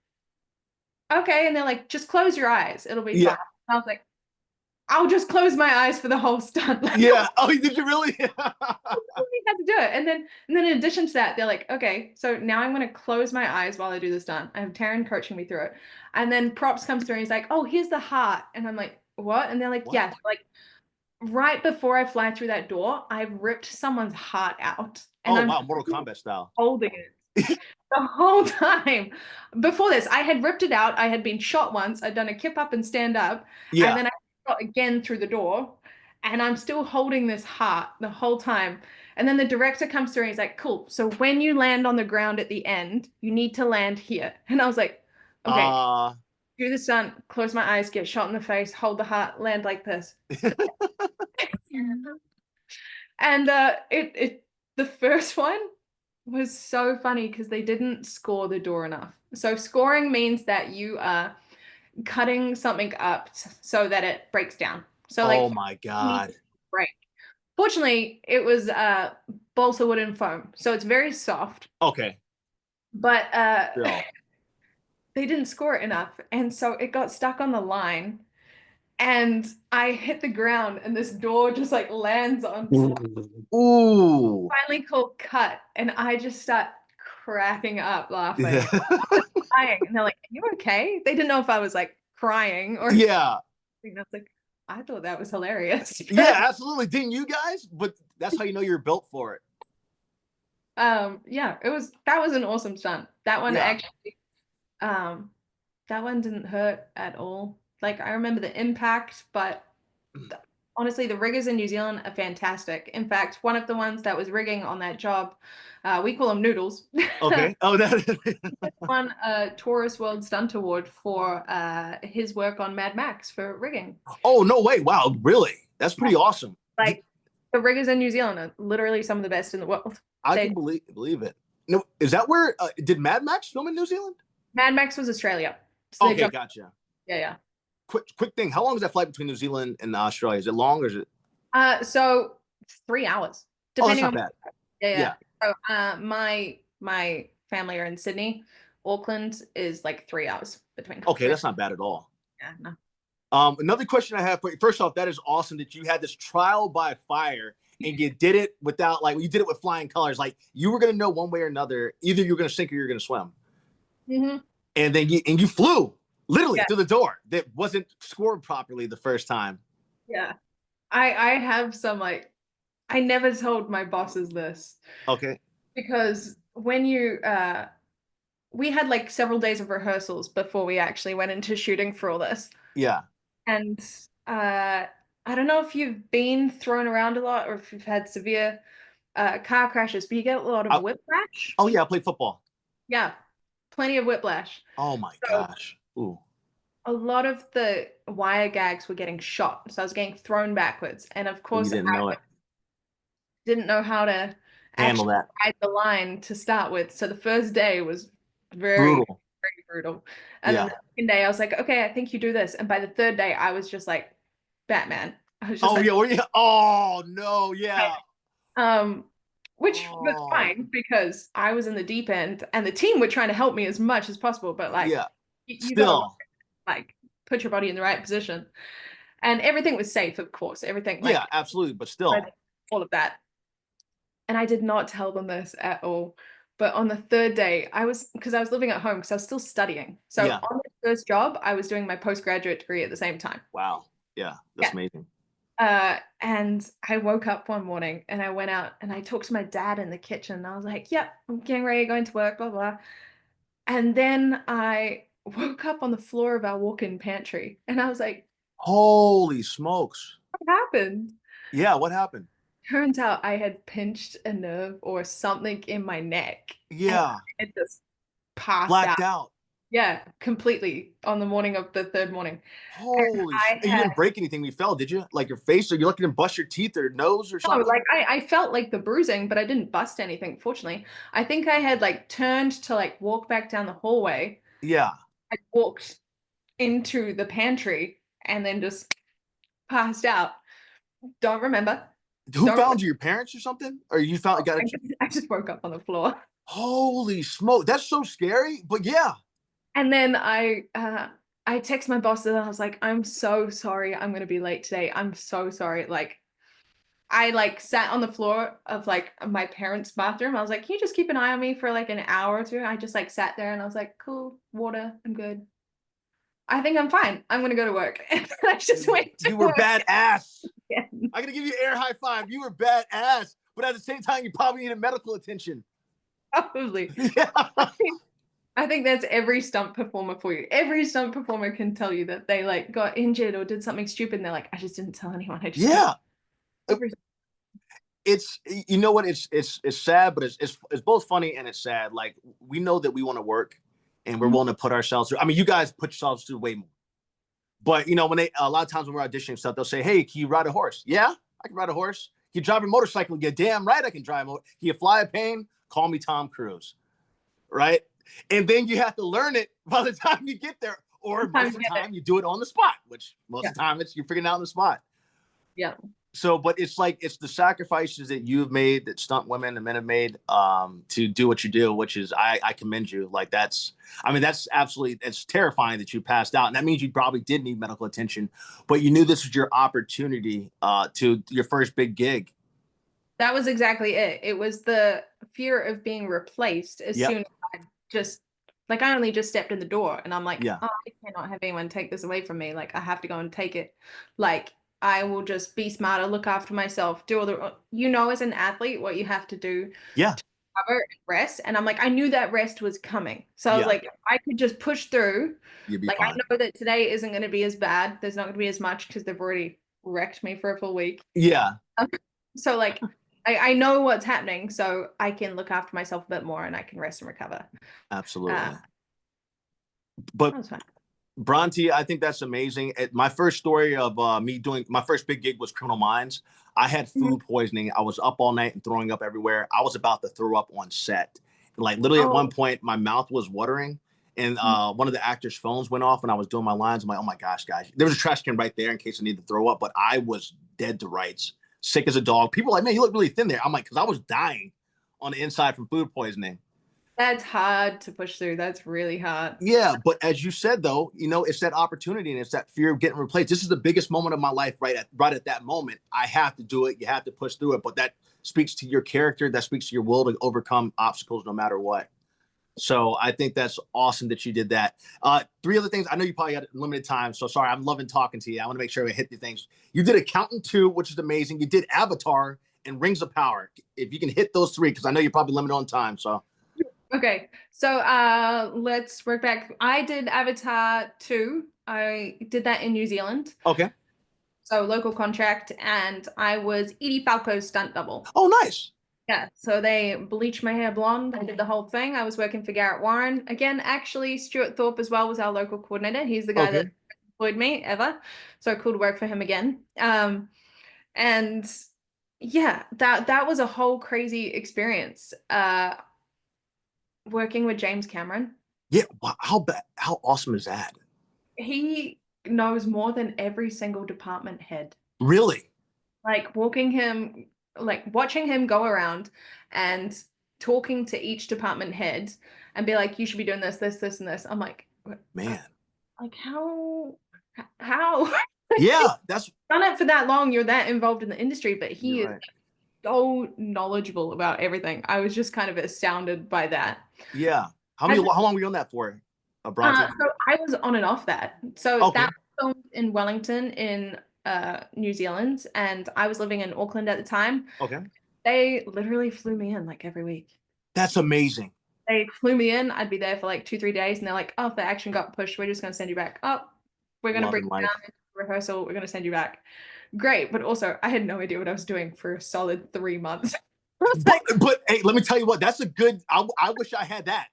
S2: okay. And they're like, just close your eyes, it'll be
S1: Yeah.
S2: fine. I was like, I'll just close my eyes for the whole stunt. Like
S1: Yeah. Oh, did you really?
S2: we had to do it. And then in addition to that, they're like, okay, so now I'm gonna close my eyes while I do this stunt. I have Taryn coaching me through it. And then props comes through and he's like, oh, here's the heart. And I'm like, what? And they're like,
S1: What?
S2: yes. Like right before I fly through that door, I've ripped someone's heart out and
S1: Oh,
S2: I'm
S1: wow. Mortal Kombat style.
S2: holding it the whole time. Before this, I had ripped it out. I had been shot once. I'd done a kip up and stand up. And
S1: Yeah.
S2: then I got again through the door. And I'm still holding this heart the whole time. And then the director comes through and he's like, cool. So when you land on the ground at the end, you need to land here. And I was like, okay.
S1: Uh,
S2: do the stunt, close my eyes, get shot in the face, hold the heart, land like this. And the first one was so funny because they didn't score the door enough. So scoring means that you are cutting something up so that it breaks down. So
S1: Oh
S2: like
S1: my
S2: you need
S1: God.
S2: to break. Fortunately, it was balsa wood and foam, so it's very soft.
S1: Okay.
S2: But
S1: Still.
S2: they didn't score it enough, and so it got stuck on the line. And I hit the ground, and this door just like lands on top.
S1: Ooh.
S2: Finally called cut, and I just start cracking up laughing.
S1: Yeah.
S2: Crying. And they're like, "Are you okay?" They didn't know if I was like crying or
S1: Yeah.
S2: something. I was like, I thought that was hilarious.
S1: Yeah, absolutely. Didn't you guys? But that's how you know you're built for it.
S2: Yeah, that was an awesome stunt. That one
S1: Yeah.
S2: actually, um, that one didn't hurt at all. Like I remember the impact, but honestly, the riggers in New Zealand are fantastic. In fact, one of the ones that was rigging on that job, we call them Noodles,
S1: Okay. Oh, that.
S2: won a Taurus World Stunt Award for his work on Mad Max for rigging.
S1: Oh, no way. Wow. Really? That's pretty awesome.
S2: Like the riggers in New Zealand are literally some of the best in the world.
S1: I can
S2: They
S1: believe it. No, is that where did Mad Max film in New Zealand?
S2: Mad Max was Australia, so they
S1: Okay,
S2: jumped.
S1: gotcha.
S2: Yeah, yeah.
S1: Quick thing. How long is that flight between New Zealand and Australia? Is it long or is it?
S2: So 3 hours,
S1: Oh, that's
S2: depending
S1: not
S2: on.
S1: bad.
S2: Yeah, yeah.
S1: Yeah.
S2: So my family are in Sydney. Auckland is like 3 hours between.
S1: Okay, that's not bad at all.
S2: Yeah, no.
S1: Another question I have for you. First off, that is awesome that you had this trial by fire and you did it without like you did it with flying colors. Like you were gonna know one way or another, either you're gonna sink or you're gonna swim.
S2: Hmm.
S1: And then you flew literally
S2: Yeah,
S1: through the door that wasn't scored properly the first time.
S2: yeah. I have some like I never told my bosses this
S1: Okay.
S2: because when you we had like several days of rehearsals before we actually went into shooting for all this.
S1: Yeah.
S2: And I don't know if you've been thrown around a lot or if you've had severe car crashes, but you get a lot of
S1: I,
S2: whiplash.
S1: oh yeah, I played football.
S2: Yeah, plenty of whiplash.
S1: Oh my
S2: So
S1: gosh. Ooh.
S2: a lot of the wire gags were getting shot. So I was getting thrown backwards. And of
S1: And you
S2: course,
S1: didn't know
S2: I
S1: it.
S2: didn't know how to
S1: Handle
S2: actually
S1: that.
S2: ride the line to start with. So the first day was very,
S1: Brutal.
S2: very brutal. And then
S1: Yeah.
S2: the second day, I was like, okay, I think you do this. And by the third day, I was just like Batman. I was just
S1: Oh
S2: like,
S1: yeah. Oh no. Yeah.
S2: um, which was
S1: Oh
S2: fine because I was in the deep end and the team were trying to help me as much as possible. But like,
S1: yeah.
S2: you gotta
S1: Still.
S2: like put your body in the right position. And everything was safe, of course. Everything
S1: Yeah.
S2: like
S1: Absolutely. But still.
S2: all of that. And I did not tell them this at all. But on the third day, because I was living at home because I was still studying. So
S1: Yeah.
S2: on the first job, I was doing my postgraduate degree at the same time.
S1: Wow. Yeah. That's
S2: Yeah.
S1: amazing.
S2: And I woke up one morning and I went out and I talked to my dad in the kitchen. I was like, yep, I'm getting ready, going to work, blah, blah. And then I woke up on the floor of our walk-in pantry and I was like,
S1: Holy smokes.
S2: what happened?
S1: Yeah. What happened?
S2: Turns out I had pinched a nerve or something in my neck and
S1: Yeah.
S2: I had just passed out.
S1: Blacked out.
S2: Yeah, completely on the morning of the third morning. And I
S1: And you
S2: had
S1: didn't break anything when you fell, did you? Like your face, or you lucky didn't bust your teeth or nose or
S2: no,
S1: something?
S2: like I felt like the bruising, but I didn't bust anything, fortunately. I think I had like turned to like walk back down the hallway.
S1: Yeah.
S2: I walked into the pantry and then just passed out. Don't remember.
S1: Who
S2: Don't
S1: found you? Your parents or something? Or you found got it?
S2: I just woke up on the floor.
S1: Holy smoke. That's so scary. But yeah.
S2: And then I text my boss and I was like, I'm so sorry. I'm gonna be late today. I'm so sorry. Like I like sat on the floor of like my parents' bathroom. I was like, can you just keep an eye on me for like an hour or two? I just like sat there and I was like, cool, water, I'm good. I think I'm fine. I'm gonna go to work. And I just went to
S1: You were
S2: work
S1: badass.
S2: again.
S1: I'm gonna give you an air high five. You were badass. But at the same time, you probably needed medical attention.
S2: Probably.
S1: Yeah.
S2: I think that's every stunt performer for you. Every stunt performer can tell you that they like got injured or did something stupid and they're like, I just didn't tell anyone. I just
S1: Yeah.
S2: every
S1: It's you know what it's sad, but it's both funny and it's sad. Like we know that we want to work and we're willing to put ourselves through. I mean, you guys put yourselves through way more. But you know, when they a lot of times when we're auditioning stuff, they'll say, "Hey, can you ride a horse?" Yeah, I can ride a horse. Can you drive a motorcycle? Yeah, damn right, I can drive. Can you fly a plane? Call me Tom Cruise, right? And then you have to learn it by the time you get there, or most
S2: Sometimes
S1: of
S2: you
S1: the
S2: get there.
S1: time you do it on the spot, which most
S2: Yeah.
S1: of the time it's you're figuring it out on the spot.
S2: Yeah.
S1: So, but it's like it's the sacrifices that you've made, that stunt women and men have made, to do what you do, which is I commend you. Like that's, I mean, that's absolutely, it's terrifying that you passed out, and that means you probably did need medical attention, but you knew this was your opportunity, to your first big gig.
S2: That was exactly it. It was the fear of being replaced as
S1: Yep.
S2: soon as I just like I only just stepped in the door and I'm like,
S1: Yeah.
S2: oh, I cannot have anyone take this away from me. Like I have to go and take it. Like I will just be smarter, look after myself, do all the as an athlete what you have to do
S1: Yeah.
S2: to recover and rest. And I'm like, I knew that rest was coming. So I was
S1: Yeah.
S2: like, I could just push through.
S1: You'd be
S2: Like I
S1: fine.
S2: know that today isn't going to be as bad. There's not going to be as much because they've already wrecked me for a full week.
S1: Yeah.
S2: So like I know what's happening, so I can look after myself a bit more and I can rest and recover. Uh,
S1: Absolutely.
S2: that
S1: But
S2: was fun.
S1: Bronte, I think that's amazing. My first story of me doing my first big gig was Criminal Minds. I had
S2: Mhm.
S1: food poisoning. I was up all night and throwing up everywhere. I was about to throw up on set. Like literally at one
S2: Oh,
S1: point, my mouth was watering, and
S2: mhm.
S1: one of the actors' phones went off, and I was doing my lines. I'm like, oh my gosh, guys! There was a trash can right there in case I needed to throw up, but I was dead to rights, sick as a dog. People were like, man, you look really thin there. I'm like, because I was dying on the inside from food poisoning.
S2: That's hard to push through. That's really hard.
S1: Yeah, but as you said though, it's that opportunity and it's that fear of getting replaced. This is the biggest moment of my life right at that moment. I have to do it. You have to push through it, but that speaks to your character, that speaks to your will to overcome obstacles no matter what. So I think that's awesome that you did that. Three other things. I know you probably got limited time, so sorry. I'm loving talking to you. I want to make sure we hit the things. You did Accountant 2, which is amazing. You did Avatar and Rings of Power. If you can hit those three, because I know you're probably limited on time. So
S2: Okay, so let's work back. I did Avatar 2. I did that in New Zealand.
S1: okay.
S2: So local contract, and I was Edie Falco's stunt double.
S1: Oh, nice.
S2: Yeah, so they bleached my hair blonde. I did the whole thing. I was working for Garrett Warren. Again, actually, Stuart Thorpe as well was our local coordinator. He's the guy that
S1: Okay.
S2: employed me ever. So cool to work for him again. And yeah, that was a whole crazy experience. Working with James Cameron.
S1: Yeah. Wow. How awesome is that?
S2: He knows more than every single department head.
S1: Really?
S2: Like watching him go around and talking to each department head and be like, you should be doing this, this, this, and this. I'm like,
S1: Man.
S2: like how? Like,
S1: Yeah, that's
S2: done it for that long, you're that involved in the industry, but
S1: you're
S2: he is
S1: right.
S2: so knowledgeable about everything. I was just kind of astounded by that.
S1: Yeah.
S2: As
S1: How long were you on that for, Bronte?
S2: So I was on and off that. So that
S1: Okay.
S2: was filmed in Wellington in New Zealand, and I was living in Auckland at the time.
S1: Okay.
S2: They literally flew me in like every week.
S1: That's amazing.
S2: They flew me in. I'd be there for like 2, 3 days, and they're like, "Oh, the action got pushed. We're just going to send you back. Oh, we're going to bring
S1: Loving
S2: you down
S1: life.
S2: into rehearsal. We're going to send you back." Great, but also I had no idea what I was doing for a solid 3 months. I was like,
S1: But hey, let me tell you what, that's a good I wish I had that.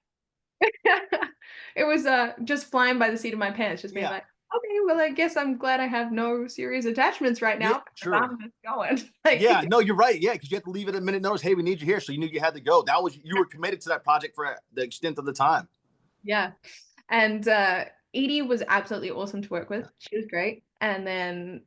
S2: it was just flying by the seat of my pants, just being
S1: Yeah.
S2: like, okay, well, I guess I'm glad I have no serious attachments right
S1: Yeah,
S2: now because
S1: true.
S2: I'm just going. Like,
S1: Yeah, no, you're right. Yeah, because you have to leave it a minute notice. Hey, we need you here. So you knew you had to go. That was you were committed to that project for the extent of the time.
S2: yeah. And Edie was absolutely awesome to work with. She was great. And then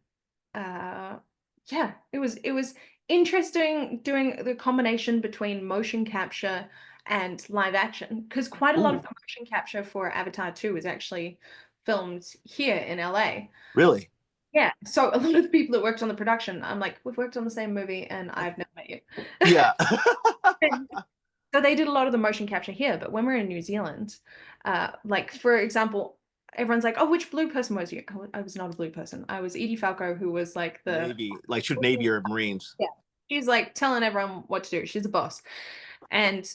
S2: yeah, it was interesting doing the combination between motion capture and live action because quite a lot of
S1: Ooh,
S2: the motion capture for Avatar 2 is actually filmed here in LA.
S1: really?
S2: Yeah, so a lot of the people that worked on the production, I'm like, we've worked on the same movie and I've never met you.
S1: Yeah.
S2: So they did a lot of the motion capture here, but when we're in New Zealand, like for example, everyone's like, "Oh, which blue person was you?" I was not a blue person. I was Edie Falco, who was like the
S1: Navy, like should Navy or Marines.
S2: yeah. She's like telling everyone what to do. She's a boss. And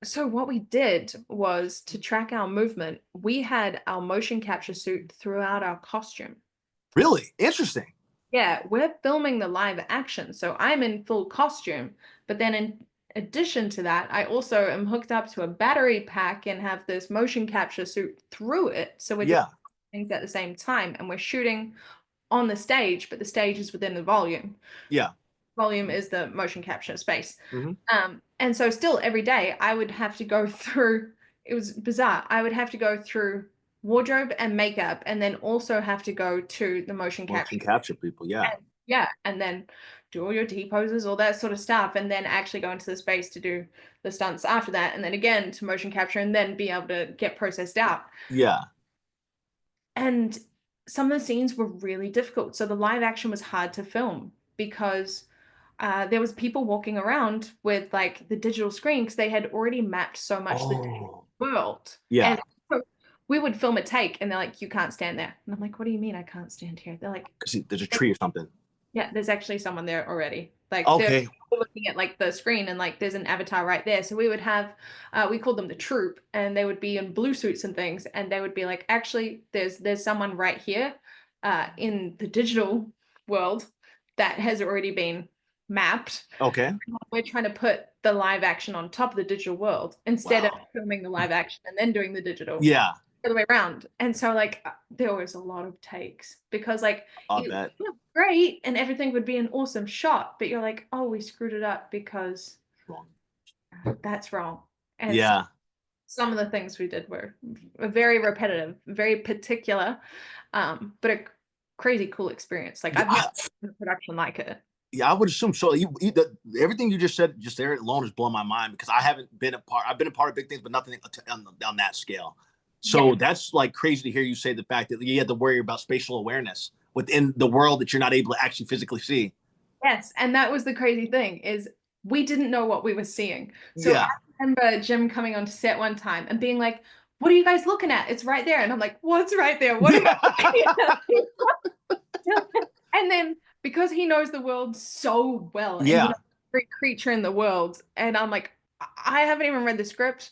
S2: so what we did was to track our movement, we had our motion capture suit throughout our costume.
S1: Really? Interesting.
S2: Yeah, we're filming the live action. So I'm in full costume, but then addition to that, I also am hooked up to a battery pack and have this motion capture suit through it. So we're doing
S1: Yeah.
S2: things at the same time and we're shooting on the stage, but the stage is within the volume.
S1: Yeah.
S2: Volume is the motion capture space.
S1: Hmm.
S2: And so still every day I would have to go through, it was bizarre. I would have to go through wardrobe and makeup and then also have to go to the motion
S1: Motion
S2: capture.
S1: capture people. Yeah.
S2: And yeah, and then do all your T poses, all that sort of stuff, and then actually go into the space to do the stunts after that, and then again to motion capture and then be able to get processed out.
S1: Yeah.
S2: And some of the scenes were really difficult. So the live action was hard to film because there was people walking around with like the digital screen because they had already mapped so much the
S1: Oh.
S2: world.
S1: Yeah.
S2: And so we would film a take and they're like, you can't stand there. And I'm like, what do you mean I can't stand here? They're like,
S1: Because there's a tree or something.
S2: yeah, there's actually someone there already. Like they're
S1: Okay.
S2: looking at like the screen and like there's an avatar right there. So we would have we called them the troop and they would be in blue suits and things and they would be like, actually, there's someone right here in the digital world that has already been mapped.
S1: Okay.
S2: We're trying to put the live action on top of the digital world instead of
S1: Wow.
S2: filming the live action and then doing the digital
S1: Yeah.
S2: the other way around. And so like there was a lot of takes because like
S1: I'll
S2: it
S1: bet.
S2: looked great and everything would be an awesome shot, but you're like, oh, we screwed it up because
S1: Wrong.
S2: that's wrong. And so
S1: Yeah.
S2: some of the things we did were very repetitive, very particular, but a crazy cool experience. Like
S1: Yeah.
S2: I've never done a production like it.
S1: Yeah, I would assume so. Everything you just said, just there alone, is blowing my mind because I haven't been a part. I've been a part of big things, but nothing on that scale.
S2: Yeah.
S1: So that's like crazy to hear you say the fact that you had to worry about spatial awareness within the world that you're not able to actually physically see.
S2: Yes, and that was the crazy thing is we didn't know what we were seeing. So I
S1: Yeah.
S2: remember Jim coming onto set one time and being like, "What are you guys looking at? It's right there." And I'm like, "What's right there? What am I looking at?" And then because he knows the world so well and he
S1: Yeah.
S2: knows every creature in the world, and I'm like, I haven't even read the script.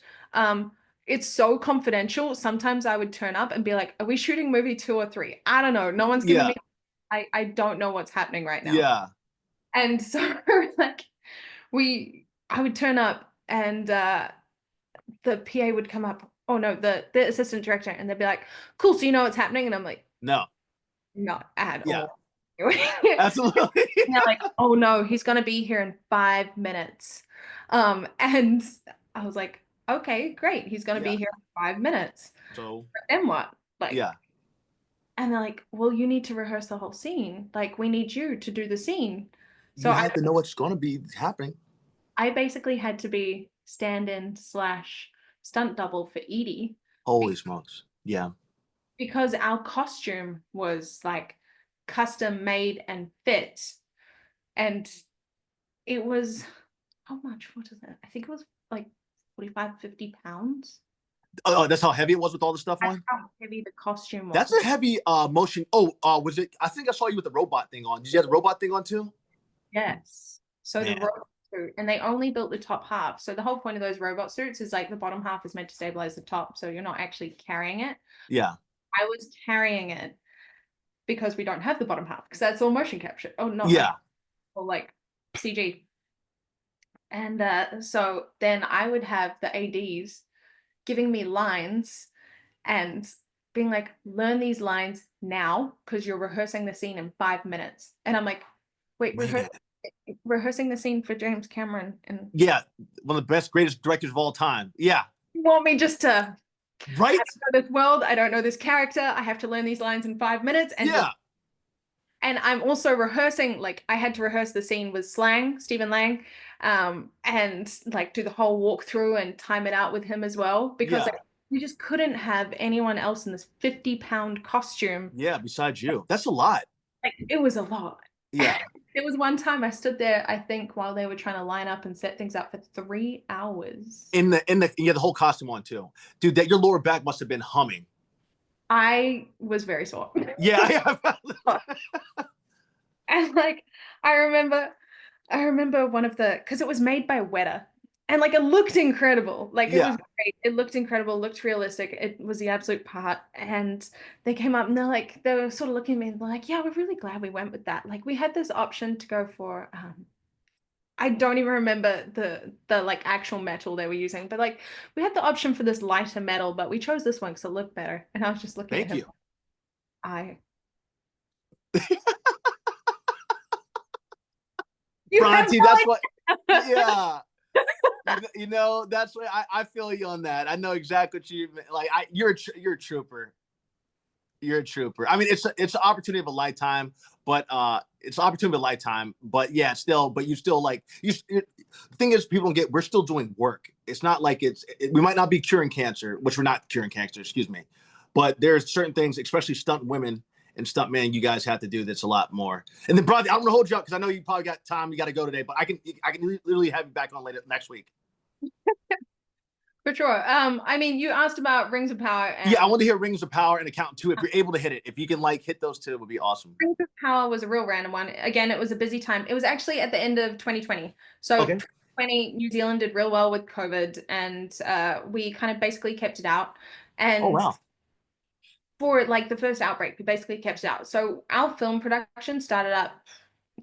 S2: It's so confidential. Sometimes I would turn up and be like, "Are we shooting movie 2 or 3? I don't know. No one's giving
S1: Yeah.
S2: me. I don't know what's happening right now."
S1: Yeah.
S2: And so like I would turn up and the PA would come up. Oh no, the assistant director, and they'd be like, "Cool, so you know what's happening?" And I'm like,
S1: No.
S2: "Not at
S1: Yeah.
S2: all." And
S1: Absolutely.
S2: they're like, "Oh no, he's gonna be here in 5 minutes." And I was like, "Okay, great. He's gonna
S1: Yeah.
S2: be here in 5 minutes."
S1: So
S2: Then what? Like,
S1: yeah,
S2: and they're like, "Well, you need to rehearse the whole scene. Like, we need you to do the scene." So
S1: you have to know what's going to be happening.
S2: I basically had to be stand-in slash stunt double for Edie
S1: Holy smokes. Yeah.
S2: because our costume was like custom made and fit. And it was, how much? What is it? I think it was like 45, 50 pounds.
S1: Oh, that's how heavy it was with all the stuff
S2: That's
S1: on.
S2: how heavy the costume
S1: That's
S2: was.
S1: a heavy motion. Oh, was it? I think I saw you with the robot thing on. Did you have the robot thing on too?
S2: Yes. So the
S1: Man.
S2: robot suit, and they only built the top half. So the whole point of those robot suits is like the bottom half is meant to stabilize the top. So you're not actually carrying it.
S1: Yeah.
S2: I was carrying it because we don't have the bottom half because that's all motion capture. Oh, not motion,
S1: Yeah.
S2: or like CG. And so then I would have the ADs giving me lines and being like, learn these lines now because you're rehearsing the scene in 5 minutes. And I'm like, wait,
S1: Man.
S2: rehearsing the scene for James Cameron and
S1: Yeah. One of the best, greatest directors of all time. Yeah.
S2: you want me just to I
S1: Right.
S2: don't know this world, I don't know this character, I have to learn these lines in 5 minutes and
S1: Yeah.
S2: I'm also rehearsing, like I had to rehearse the scene with Stephen Lang, and like do the whole walkthrough and time it out with him as well because
S1: Yeah.
S2: like, we just couldn't have anyone else in this 50-pound costume.
S1: Yeah. Besides you, that's a lot.
S2: Like it was a lot.
S1: Yeah.
S2: There was one time I stood there, I think, while they were trying to line up and set things up for 3 hours.
S1: You had the whole costume on too, dude. That your lower back must have been humming.
S2: I was very sore.
S1: Yeah.
S2: And like I remember one of the because it was made by Weta. And like it looked incredible. Like it
S1: Yeah.
S2: was great. It looked incredible, looked realistic. It was the absolute part. And they came up and they were sort of looking at me and they're like, yeah, we're really glad we went with that. Like we had this option to go for I don't even remember the like actual metal they were using, but like we had the option for this lighter metal, but we chose this one because it looked better. And I was just looking at
S1: Thank
S2: him.
S1: you.
S2: I you have
S1: Bronte, that's what,
S2: no idea.
S1: yeah. You know, that's what I feel you on that. I know exactly what you like. You're a trooper. You're a trooper. I mean, it's an opportunity of a lifetime, but it's an opportunity of a lifetime. But yeah, still, but you still like you. The thing is, people don't get. We're still doing work. It's not like we might not be curing cancer, which we're not curing cancer. Excuse me, but there's certain things, especially stunt women and stunt men, you guys have to do that's a lot more. And then, brother, I'm gonna hold you up because I know you probably got time. You got to go today, but I can literally have you back on later next week.
S2: For sure. I mean, you asked about Rings of Power
S1: Yeah, I
S2: and
S1: want to hear Rings of Power and Account Two. If you're able to hit it, if you can like hit those two, it would be awesome.
S2: Rings of Power was a real random one. Again, it was a busy time. It was actually at the end of 2020. So
S1: Okay.
S2: 2020, New Zealand did real well with COVID, and we kind of basically kept it out.
S1: Oh
S2: And
S1: wow.
S2: for like the first outbreak, we basically kept it out. So our film production started up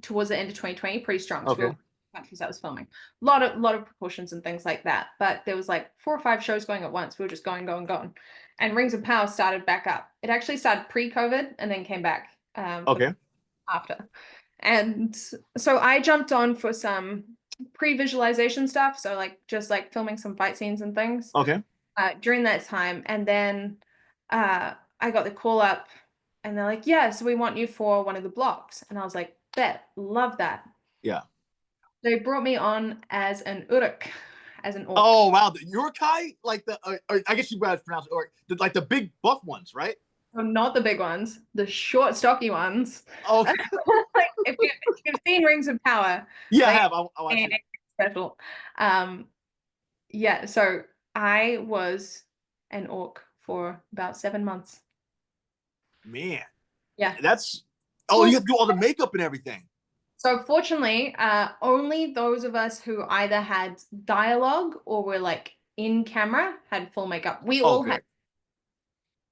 S2: towards the end of 2020 pretty strong because we
S1: Okay.
S2: were countries that was filming. A lot of precautions and things like that. But there was like 4 or 5 shows going at once. We were just going, going, going. And Rings of Power started back up. It actually started pre-COVID and then came back for
S1: Okay.
S2: after. And so I jumped on for some pre-visualization stuff. So like just like filming some fight scenes and things
S1: Okay.
S2: during that time. And then I got the call up and they're like, yeah, so we want you for one of the blocks. And I was like, bet, love that.
S1: Yeah.
S2: They brought me on as an uruk, as an orc.
S1: Oh wow, the Urukai, like or I guess you guys pronounce it, or like the big buff ones, right?
S2: So not the big ones, the short, stocky ones.
S1: Okay.
S2: Like if you've seen Rings of Power,
S1: Yeah, I
S2: they
S1: have. I watched
S2: ain't
S1: it.
S2: special. Um, yeah, so I was an orc for about 7 months.
S1: Man,
S2: Yeah.
S1: that's. Oh, you
S2: Well,
S1: have to do all the makeup and everything.
S2: so fortunately, only those of us who either had dialogue or were like in camera had full makeup. We
S1: Oh,
S2: all had,
S1: good.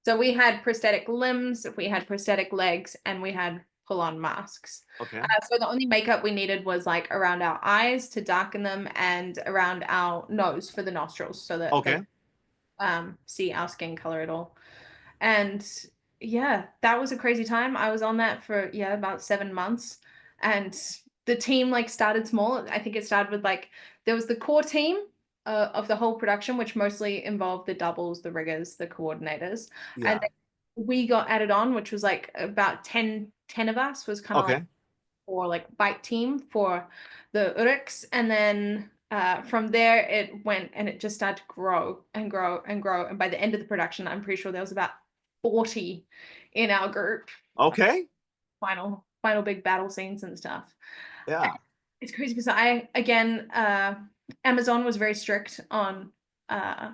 S2: so we had prosthetic limbs, we had prosthetic legs, and we had full-on masks.
S1: Okay.
S2: So the only makeup we needed was like around our eyes to darken them and around our nose for the nostrils so that they
S1: Okay.
S2: see our skin color at all. And yeah, that was a crazy time. I was on that for yeah, about 7 months. And the team like started small. I think it started with like there was the core team of the whole production, which mostly involved the doubles, the riggers, the coordinators. And
S1: Yeah.
S2: then we got added on, which was like about ten of us was kind of like
S1: Okay.
S2: for like bike team for the Uruks. And then from there it went and it just started to grow and grow and grow. And by the end of the production, I'm pretty sure there was about 40 in our group.
S1: Okay.
S2: Final big battle scenes and stuff.
S1: Yeah.
S2: It's crazy because I again Amazon was very strict on uh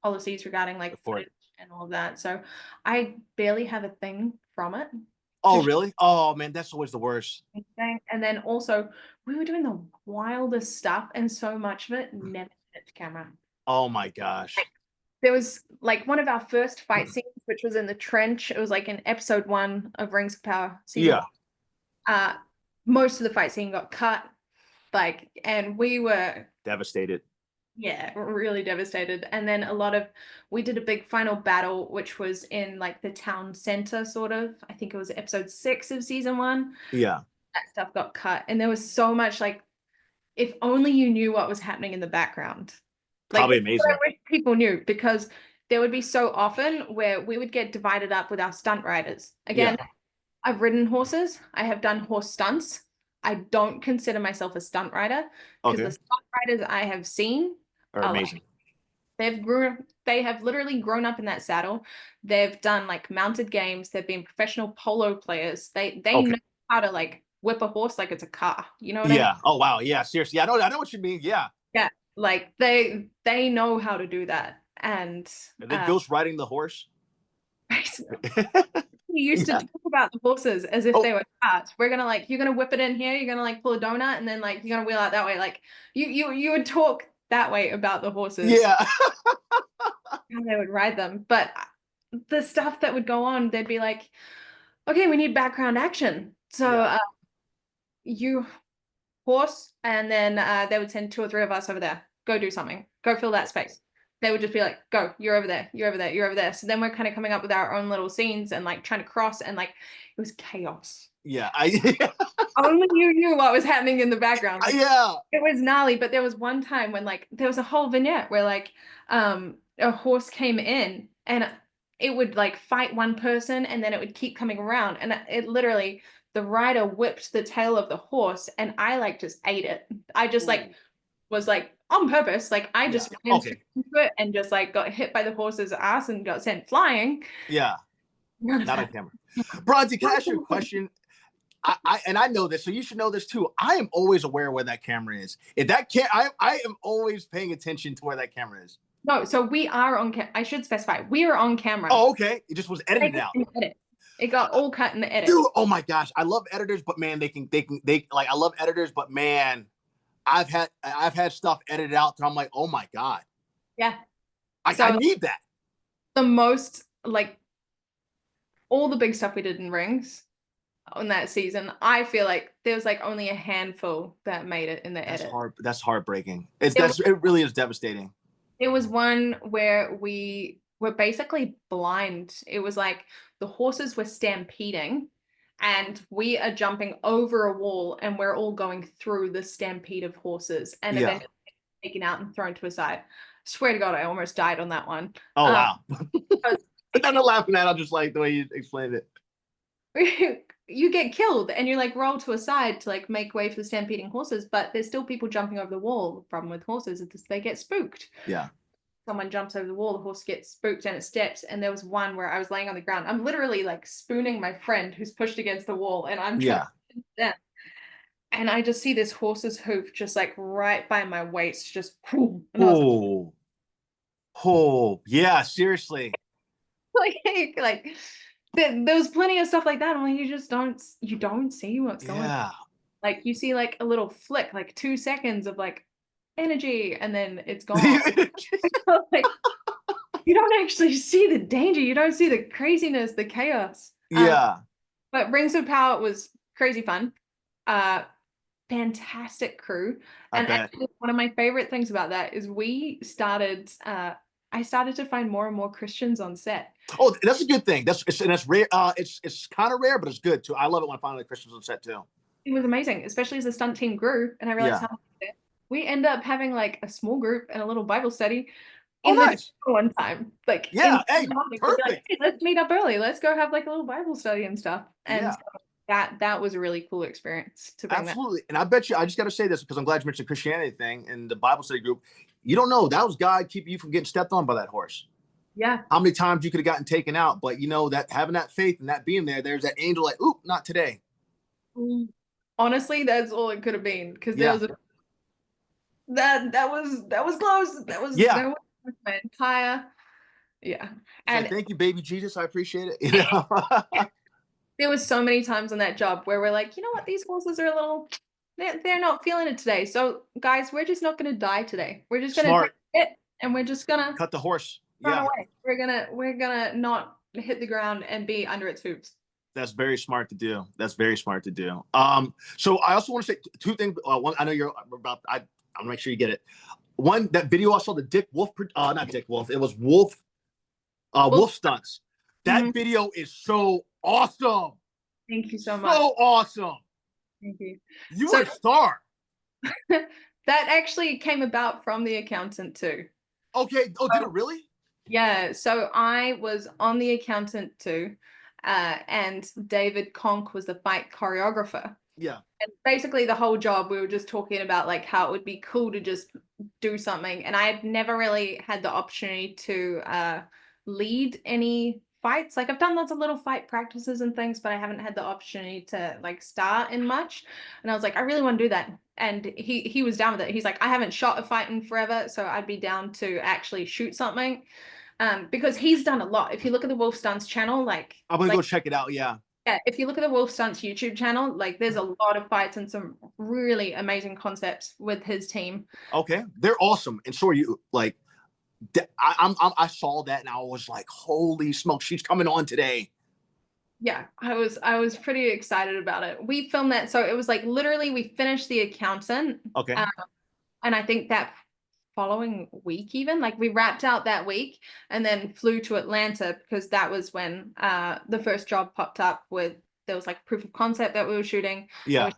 S2: policies regarding like
S1: For it.
S2: footage and all of that. So I barely have a thing from it to
S1: Oh, really? Oh man, that's always the worst.
S2: anything. And then also we were doing the wildest stuff and so much of it never hit camera.
S1: Oh my gosh.
S2: There was like one of our first fight scenes, which was in the trench. It was like in episode 1 of Rings of Power, season 1.
S1: Yeah.
S2: Uh, most of the fight scene got cut, like, and we were,
S1: Devastated.
S2: yeah, really devastated. And then we did a big final battle, which was in like the town center, sort of. I think it was episode 6 of season 1.
S1: Yeah.
S2: That stuff got cut, and there was so much like, if only you knew what was happening in the background. Like,
S1: Probably
S2: this is what I
S1: amazing.
S2: wish people knew, because there would be so often where we would get divided up with our stunt riders.
S1: Yeah.
S2: Again, I've ridden horses. I have done horse stunts. I don't consider myself a stunt rider because the
S1: Okay.
S2: stunt riders I have seen
S1: Are
S2: are like
S1: amazing.
S2: they have literally grown up in that saddle. They've done like mounted games. They've been professional polo players. They
S1: Okay.
S2: know how to like whip a horse like it's a car. You know what I mean?
S1: Yeah. Oh wow. Yeah. Seriously. I know what you mean. Yeah.
S2: Yeah, like they know how to do that. And
S1: And then ghost riding the horse.
S2: we used to
S1: Yeah.
S2: talk about the horses as if
S1: Oh
S2: they were carts. We're gonna like, you're gonna whip it in here, you're gonna like pull a donut, and then like you're gonna wheel out that way. Like you would talk that way about the horses,
S1: yeah.
S2: and they would ride them. But the stuff that would go on, they'd be like, okay, we need background action. So
S1: yeah.
S2: you horse, and then they would send 2 or 3 of us over there. Go do something. Go fill that space. They would just be like, go, you're over there, you're over there, you're over there. So then we're kind of coming up with our own little scenes and like trying to cross, and like it was chaos.
S1: Yeah.
S2: Only you knew what was happening in the background. Like,
S1: Yeah.
S2: it was gnarly, but there was one time when like there was a whole vignette where like a horse came in and it would like fight one person and then it would keep coming around, and it literally, the rider whipped the tail of the horse and I like just ate it. I just like was like on purpose, like I just ran straight into it and just like got hit by the horse's ass and got sent flying.
S1: Yeah.
S2: None of
S1: Not on
S2: that.
S1: camera. Bronte, can I ask you a question? I know this, so you should know this too. I am always aware where that camera is. If that I am always paying attention to where that camera is.
S2: No, so we are on I should specify, we are on camera.
S1: Oh, okay. It just was edited out.
S2: It got all cut in the edit.
S1: Dude, oh my gosh. I love editors, but man, they like, I love editors, but man, I've had stuff edited out that I'm like, oh my God.
S2: Yeah.
S1: I need that.
S2: The most, like, all the big stuff we did in Rings on that season, I feel like there was like only a handful that made it in the edit.
S1: That's heartbreaking. It really is devastating.
S2: There was one where we were basically blind. It was like the horses were stampeding and we are jumping over a wall and we're all going through the stampede of horses and eventually taken out and thrown to a side. Swear to God, I almost died on that one.
S1: Oh, wow. I'm not laughing at it. I'm just like the way you explained
S2: it. You get killed and you like roll to a side to like make way for the stampeding horses, but there's still people jumping over the wall. The problem with horses is they get spooked.
S1: Yeah.
S2: Someone jumps over the wall, the horse gets spooked and it steps. And there was one where I was laying on the ground. I'm literally like spooning my friend who's pushed against the wall, and I'm trying to them. And I just see this horse's hoof just like right by my waist, just and
S1: oh yeah, seriously.
S2: like there was plenty of stuff like that. I'm like, you don't see what's going on. Like you see like a little flick, like 2 seconds of like energy, and then it's gone. Like, you don't actually see the danger. You don't see the craziness, the chaos. But Rings of Power was crazy fun. Fantastic crew. And actually, one of my favorite things about that is I started to find more and more Christians on set.
S1: Oh, that's a good thing. That's rare. It's kind of rare, but it's good too. I love it when I find Christians on set too.
S2: It was amazing, especially as the stunt team grew, and I realized how much we end up having like a small group and a little Bible study.
S1: Nice.
S2: One time, like
S1: hey, perfect.
S2: like, hey, let's meet up early. Let's go have like a little Bible study and stuff. And so that was a really cool experience to bring.
S1: Absolutely. And I bet you, I just got to say this because I'm glad you mentioned the Christianity thing and the Bible study group. You don't know, that was God keeping you from getting stepped on by that horse.
S2: Yeah.
S1: How many times you could have gotten taken out, but you know that having that faith and that being there's that angel like, oop, not today.
S2: Honestly, that's all it could have been, because there was that was close. That was my entire
S1: And thank you, baby Jesus. I appreciate it. You know?
S2: There was so many times on that job where we're like, you know what, these horses are a little, they're not feeling it today. So guys, we're just not going to die today. We're just going to take it and we're just going to
S1: cut the horse.
S2: Run away. We're gonna not hit the ground and be under its hooves.
S1: That's very smart to do. That's very smart to do. So I also want to say 2 things. One, I know you're about. I want to make sure you get it. One, that video I saw, the Dick Wolf, not Dick Wolf. It was Wolf Stunts. That video is so awesome.
S2: Thank you so much.
S1: So awesome.
S2: Thank you.
S1: You are a star.
S2: That actually came about from The Accountant too.
S1: Okay. Oh, did it really?
S2: Yeah. So I was on The Accountant too, and David Conk was the fight choreographer.
S1: Yeah.
S2: And basically the whole job, we were just talking about like how it would be cool to just do something. And I had never really had the opportunity to lead any fights. Like I've done lots of little fight practices and things, but I haven't had the opportunity to like star in much. And I was like, I really want to do that. And he was down with it. He's like, I haven't shot a fight in forever, so I'd be down to actually shoot something. Because he's done a lot. If you look at the Wolf Stunts channel, like
S1: I'm gonna go check it out. Yeah,
S2: if you look at the Wolf Stunts YouTube channel, like there's a lot of fights and some really amazing concepts with his team.
S1: Okay, they're awesome. And so are you. Like, I saw that and I was like, holy smoke, she's coming on today.
S2: Yeah, I was pretty excited about it. We filmed that, so it was like literally we finished The Accountant,
S1: Okay.
S2: um, and I think that following week even, like we wrapped out that week and then flew to Atlanta because that was when the first job popped up with there was like proof of concept that we were shooting and
S1: Yeah.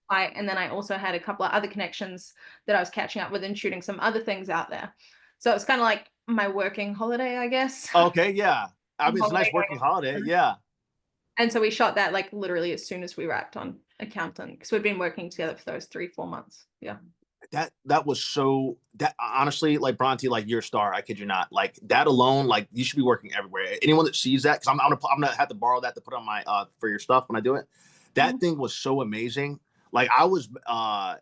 S2: and then I also had a couple of other connections that I was catching up with and shooting some other things out there. So it's kind of like my working holiday, I guess.
S1: Okay. Yeah. I mean, it's a
S2: Holiday
S1: nice working holiday. Yeah.
S2: and so we shot that like literally as soon as we wrapped on Accountant because we'd been working together for those 3-4 months. Yeah.
S1: That was so that honestly, like Bronte, like you're a star. I kid you not. Like that alone, like you should be working everywhere. Anyone that sees that, because I'm gonna have to borrow that to put on my for your stuff when I do it. That
S2: Mhm.
S1: thing was so amazing. Like I was I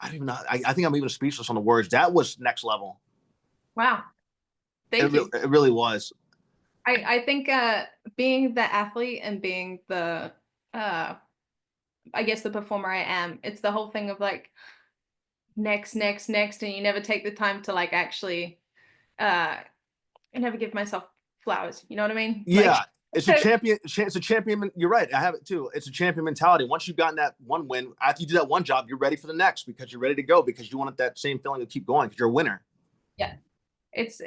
S1: don't even know. I think I'm even speechless on the words. That was next level.
S2: Wow. Thank you.
S1: It really was.
S2: I think being the athlete and being the uh I guess the performer I am, it's the whole thing of like next, next, next, and you never take the time to like actually uh I never give myself flowers. You know what I mean? Like
S1: Yeah, it's a champion. It's a champion. You're right. I have it too. It's a champion mentality. Once you've gotten that one win, after you do that one job, you're ready for the next because you're ready to go because you want that same feeling to keep going because you're a winner.
S2: yeah, it's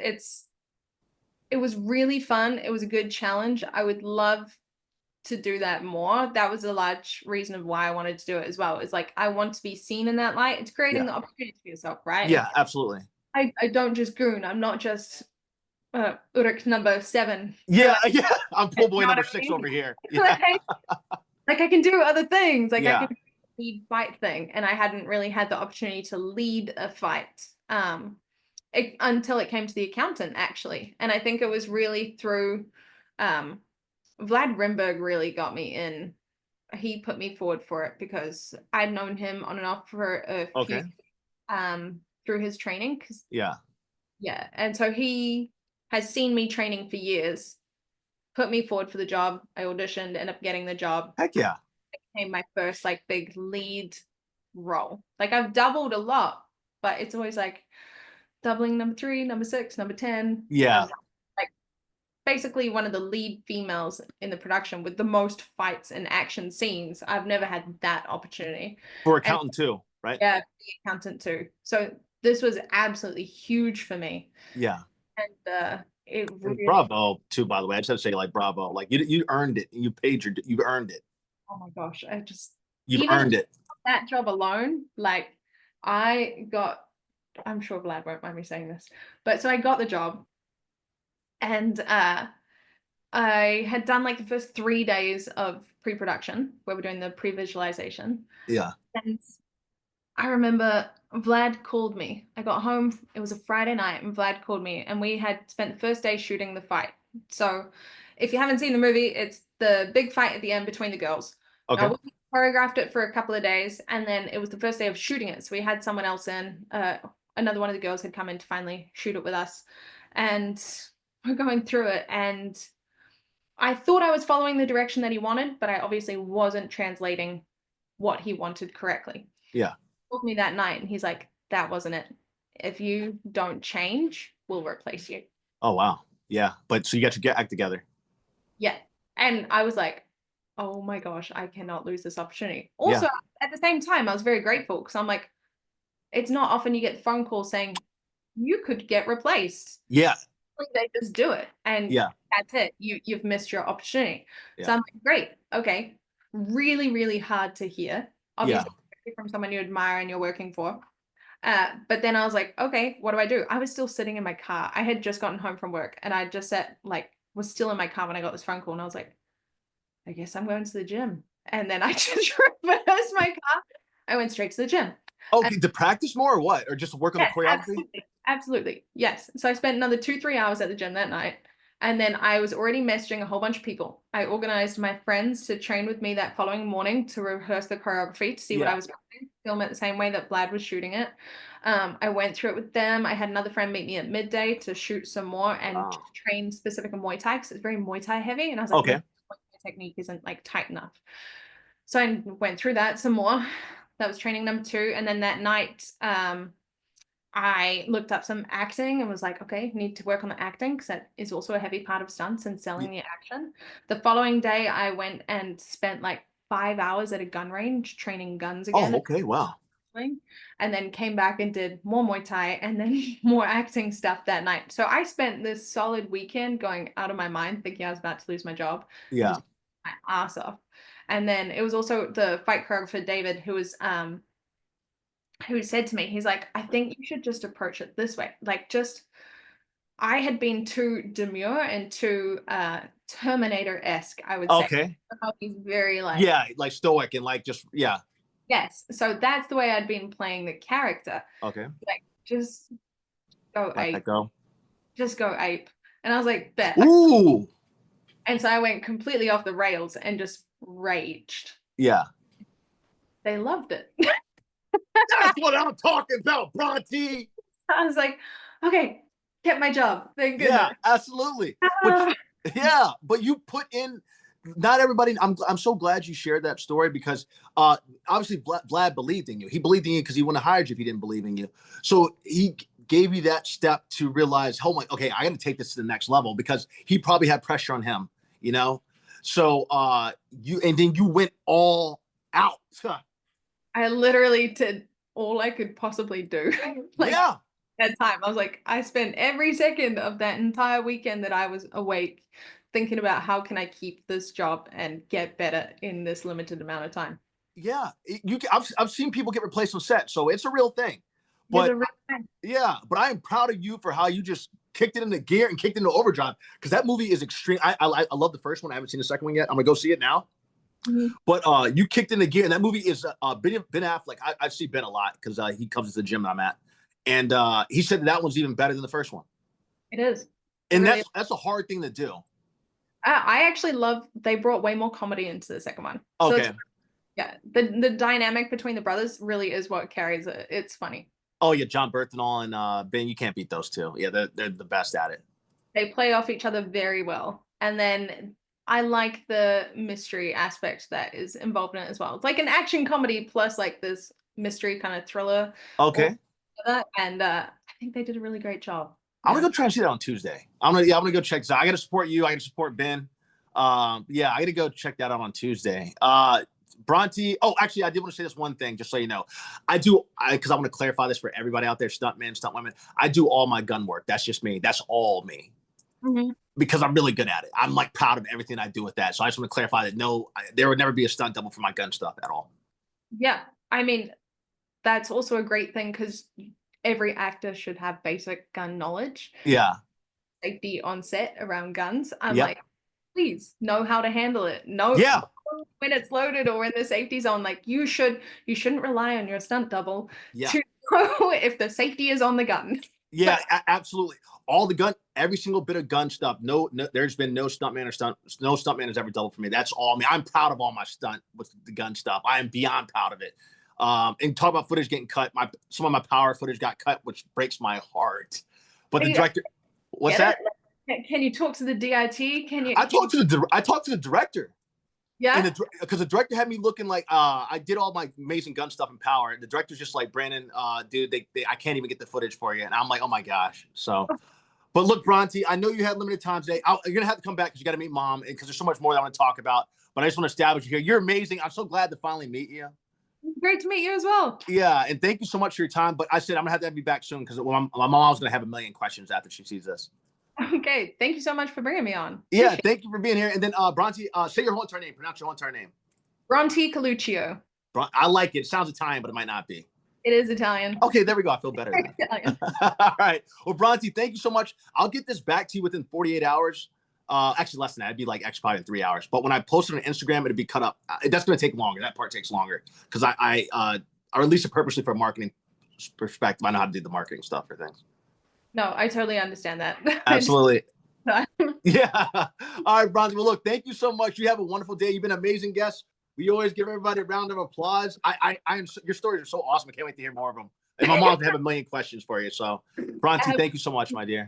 S2: it was really fun. It was a good challenge. I would love to do that more. That was a large reason of why I wanted to do it as well. It's like I want to be seen in that light. It's creating
S1: Yeah.
S2: the opportunity for yourself, right?
S1: Yeah,
S2: It's
S1: absolutely.
S2: I don't just goon. I'm not just Uruk number 7.
S1: Yeah, yeah. I'm
S2: You
S1: pool boy
S2: know what
S1: number
S2: I
S1: six
S2: mean?
S1: over here. Yeah,
S2: Like, like I can do other things. Like I
S1: yeah.
S2: can lead fight thing, and I hadn't really had the opportunity to lead a fight until it came to The Accountant, actually. And I think it was really through um, Vlad Rimberg really got me in. He put me forward for it because I'd known him on and off for a few
S1: Okay.
S2: through his training. 'Cause,
S1: Yeah.
S2: yeah, and so he has seen me training for years, put me forward for the job. I auditioned, ended up getting the job.
S1: Heck yeah.
S2: Became my first like big lead role. Like I've doubled a lot, but it's always like doubling number 3, number 6, number 10,
S1: Yeah.
S2: and like basically one of the lead females in the production with the most fights and action scenes. I've never had that opportunity.
S1: For
S2: And
S1: accountant too, right?
S2: yeah, the accountant too. So this was absolutely huge for me.
S1: Yeah.
S2: And it
S1: And
S2: really,
S1: bravo too, by the way. I just have to say, like, bravo. Like you earned it. You paid you earned it.
S2: oh my gosh, I just
S1: You've
S2: even
S1: earned it.
S2: that job alone, like I got I'm sure Vlad won't mind me saying this, but so I got the job and I had done like the first 3 days of pre-production where we're doing the pre-visualization.
S1: Yeah.
S2: And I remember Vlad called me. I got home, it was a Friday night, and Vlad called me, and we had spent the first day shooting the fight. So if you haven't seen the movie, it's the big fight at the end between the girls.
S1: Okay.
S2: Now, we choreographed it for a couple of days, and then it was the first day of shooting it. So we had someone else in, another one of the girls had come in to finally shoot it with us. And we're going through it, and I thought I was following the direction that he wanted, but I obviously wasn't translating what he wanted correctly.
S1: Yeah.
S2: He called me that night and he's like, that wasn't it. If you don't change, we'll replace you.
S1: Oh wow. Yeah. But so you got to get act together.
S2: Yeah. And I was like, oh my gosh, I cannot lose this opportunity.
S1: Yeah.
S2: Also, at the same time, I was very grateful because I'm like, it's not often you get the phone call saying you could get replaced.
S1: Yeah.
S2: Like, they just do it. And
S1: Yeah.
S2: that's it. You've missed your opportunity. So
S1: Yeah.
S2: I'm like, great. Okay. Really, really hard to hear.
S1: Yeah.
S2: Obviously from someone you admire and you're working for. But then I was like, okay, what do I do? I was still sitting in my car. I had just gotten home from work and I just sat like was still in my car when I got this phone call and I was like, I guess I'm going to the gym. And then I just reversed my car. I went straight to the gym. And
S1: Okay. To practice more or what? Or just work on the
S2: yes,
S1: choreography?
S2: absolutely. Absolutely. Yes. So I spent another 2-3 hours at the gym that night. And then I was already messaging a whole bunch of people. I organized my friends to train with me that following morning to rehearse the choreography to see what I
S1: Yeah.
S2: was going to film it the same way that Vlad was shooting it. I went through it with them. I had another friend meet me at midday to shoot some more and
S1: Wow.
S2: train specific in Muay Thai because it's very Muay Thai heavy. And I was like, maybe
S1: Okay.
S2: Muay Thai technique isn't like tight enough. So I went through that some more. That was training number 2. And then that night, I looked up some acting and was like, okay, need to work on the acting because that is also a heavy part of stunts and
S1: Y-
S2: selling the action. The following day, I went and spent like 5 hours at a gun range training guns
S1: Oh,
S2: again,
S1: okay. Wow.
S2: and then came back and did more Muay Thai and then more acting stuff that night. So I spent this solid weekend going out of my mind thinking I was about to lose my job and
S1: Yeah.
S2: just my ass off. And then it was also the fight choreographer David who said to me, he's like, I think you should just approach it this way. Like just I had been too demure and too Terminator-esque, I would say.
S1: Okay.
S2: He's very like,
S1: Yeah, like stoic and like just yeah.
S2: yes. So that's the way I'd been playing the character.
S1: Okay.
S2: Like, just go
S1: Let that
S2: ape.
S1: go.
S2: Just go ape. And I was like, bet.
S1: Ooh.
S2: And so I went completely off the rails and just raged.
S1: Yeah.
S2: They loved it.
S1: That's what I'm talking about, Bronte.
S2: I was like, okay, kept my job. Thank
S1: Yeah,
S2: goodness.
S1: absolutely. But yeah, but you put in not everybody. I'm so glad you shared that story because obviously Vlad believed in you. He believed in you because he wouldn't have hired you if he didn't believe in you. So he gave you that step to realize, oh my, okay, I got to take this to the next level because he probably had pressure on him, you know. So you and then you went all out.
S2: I literally did all I could possibly do. Like
S1: Yeah,
S2: that time. I was like, I spent every second of that entire weekend that I was awake thinking about how can I keep this job and get better in this limited amount of time.
S1: yeah. I've seen people get replaced on set, so it's a real thing.
S2: It is
S1: But
S2: a real thing.
S1: yeah, but I am proud of you for how you just kicked it into gear and kicked it into overdrive because that movie is extreme. I love the first one. I haven't seen the second one yet. I'm gonna go see it now.
S2: Mhm.
S1: But you kicked into gear, and that movie is Ben Affleck. I see Ben a lot because he comes to the gym I'm at, and he said that one's even better than the first one.
S2: It is. It
S1: And
S2: really is.
S1: that's a hard thing to do.
S2: I actually love they brought way more comedy into the second one. So it's
S1: Okay.
S2: yeah, the dynamic between the brothers really is what carries it. It's funny.
S1: Oh yeah, John Bernthal and Ben. You can't beat those two. Yeah, they're the best at it.
S2: They play off each other very well. And then I like the mystery aspect that is involved in it as well. It's like an action comedy plus like this mystery kind of thriller all
S1: Okay.
S2: together. And I think they did a really great job.
S1: I'm gonna
S2: Yeah.
S1: go try and see that on Tuesday. I'm gonna go check this out. I gotta support you. I gotta support Ben. Yeah, I gotta go check that out on Tuesday. Bronte. Oh, actually, I did want to say this one thing, just so you know. Because I want to clarify this for everybody out there, stuntmen, stunt women. I do all my gun work. That's just me. That's all me.
S2: Mhm.
S1: Because I'm really good at it. I'm like proud of everything I do with that. So I just want to clarify that no, there would never be a stunt double for my gun stuff at all.
S2: Yeah. I mean, that's also a great thing because every actor should have basic gun knowledge,
S1: Yeah.
S2: safety on set around guns. I'm
S1: Yep.
S2: like, please know how to handle it. Know
S1: Yeah.
S2: when it's loaded or in the safety zone. Like you shouldn't rely on your stunt double
S1: Yeah.
S2: to know if the safety is on the gun.
S1: Yeah, absolutely. All the gun, every single bit of gun stuff. No, there's been no no stuntman has ever doubled for me. That's all me. I'm proud of all my stunt with the gun stuff. I am beyond proud of it. And talk about footage getting cut. Some of my power footage got cut, which breaks my heart. But the
S2: Hey,
S1: director, what's
S2: get
S1: that?
S2: it? Can you talk to the DIT?
S1: I talked to the director.
S2: Yeah?
S1: And because the director had me looking like I did all my amazing gun stuff in power. And the director's just like, Brandon, dude, I can't even get the footage for you. And I'm like, oh my gosh. So, but look, Bronte, I know you had limited time today. You're gonna have to come back because you got to meet mom because there's so much more that I want to talk about. But I just want to establish you here. You're amazing. I'm so glad to finally meet you.
S2: Great to meet you as well.
S1: Yeah, and thank you so much for your time. But I said I'm gonna have to have you back soon because my mom's gonna have a million questions after she sees this.
S2: Okay. Thank you so much for bringing me on.
S1: Yeah,
S2: Appreciate it.
S1: thank you for being here. And then Bronte, say your whole entire name. Pronounce your whole entire name.
S2: Bronte Coluccio.
S1: I like it. It sounds Italian, but it might not be.
S2: It is Italian.
S1: Okay, there we go. I feel better then.
S2: Italian.
S1: All right. Well, Bronte, thank you so much. I'll get this back to you within 48 hours. Actually, less than that. It'd be like actually probably in 3 hours. But when I post it on Instagram, it'd be cut up. That's going to take longer. That part takes longer because I release it purposely for a marketing perspective. I know how to do the marketing stuff for things.
S2: No, I totally understand that.
S1: Absolutely. Yeah. All right, Bronte. Well, look, thank you so much. You have a wonderful day. You've been an amazing guest. We always give everybody a round of applause. Your stories are so awesome. I can't wait to hear more of them. And my mom have a million questions for you. So, Bronte, thank you so much, my dear.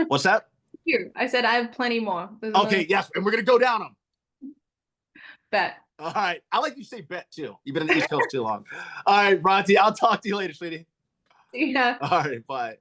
S1: What's that?
S2: Thank you. I said I have plenty more.
S1: Okay, yes, and we're gonna go down them.
S2: Bet.
S1: All right. I like you say bet too. You've been in the East Coast too long. All right, Bronte, I'll talk to you later, sweetie.
S2: Yeah.
S1: All right, bye.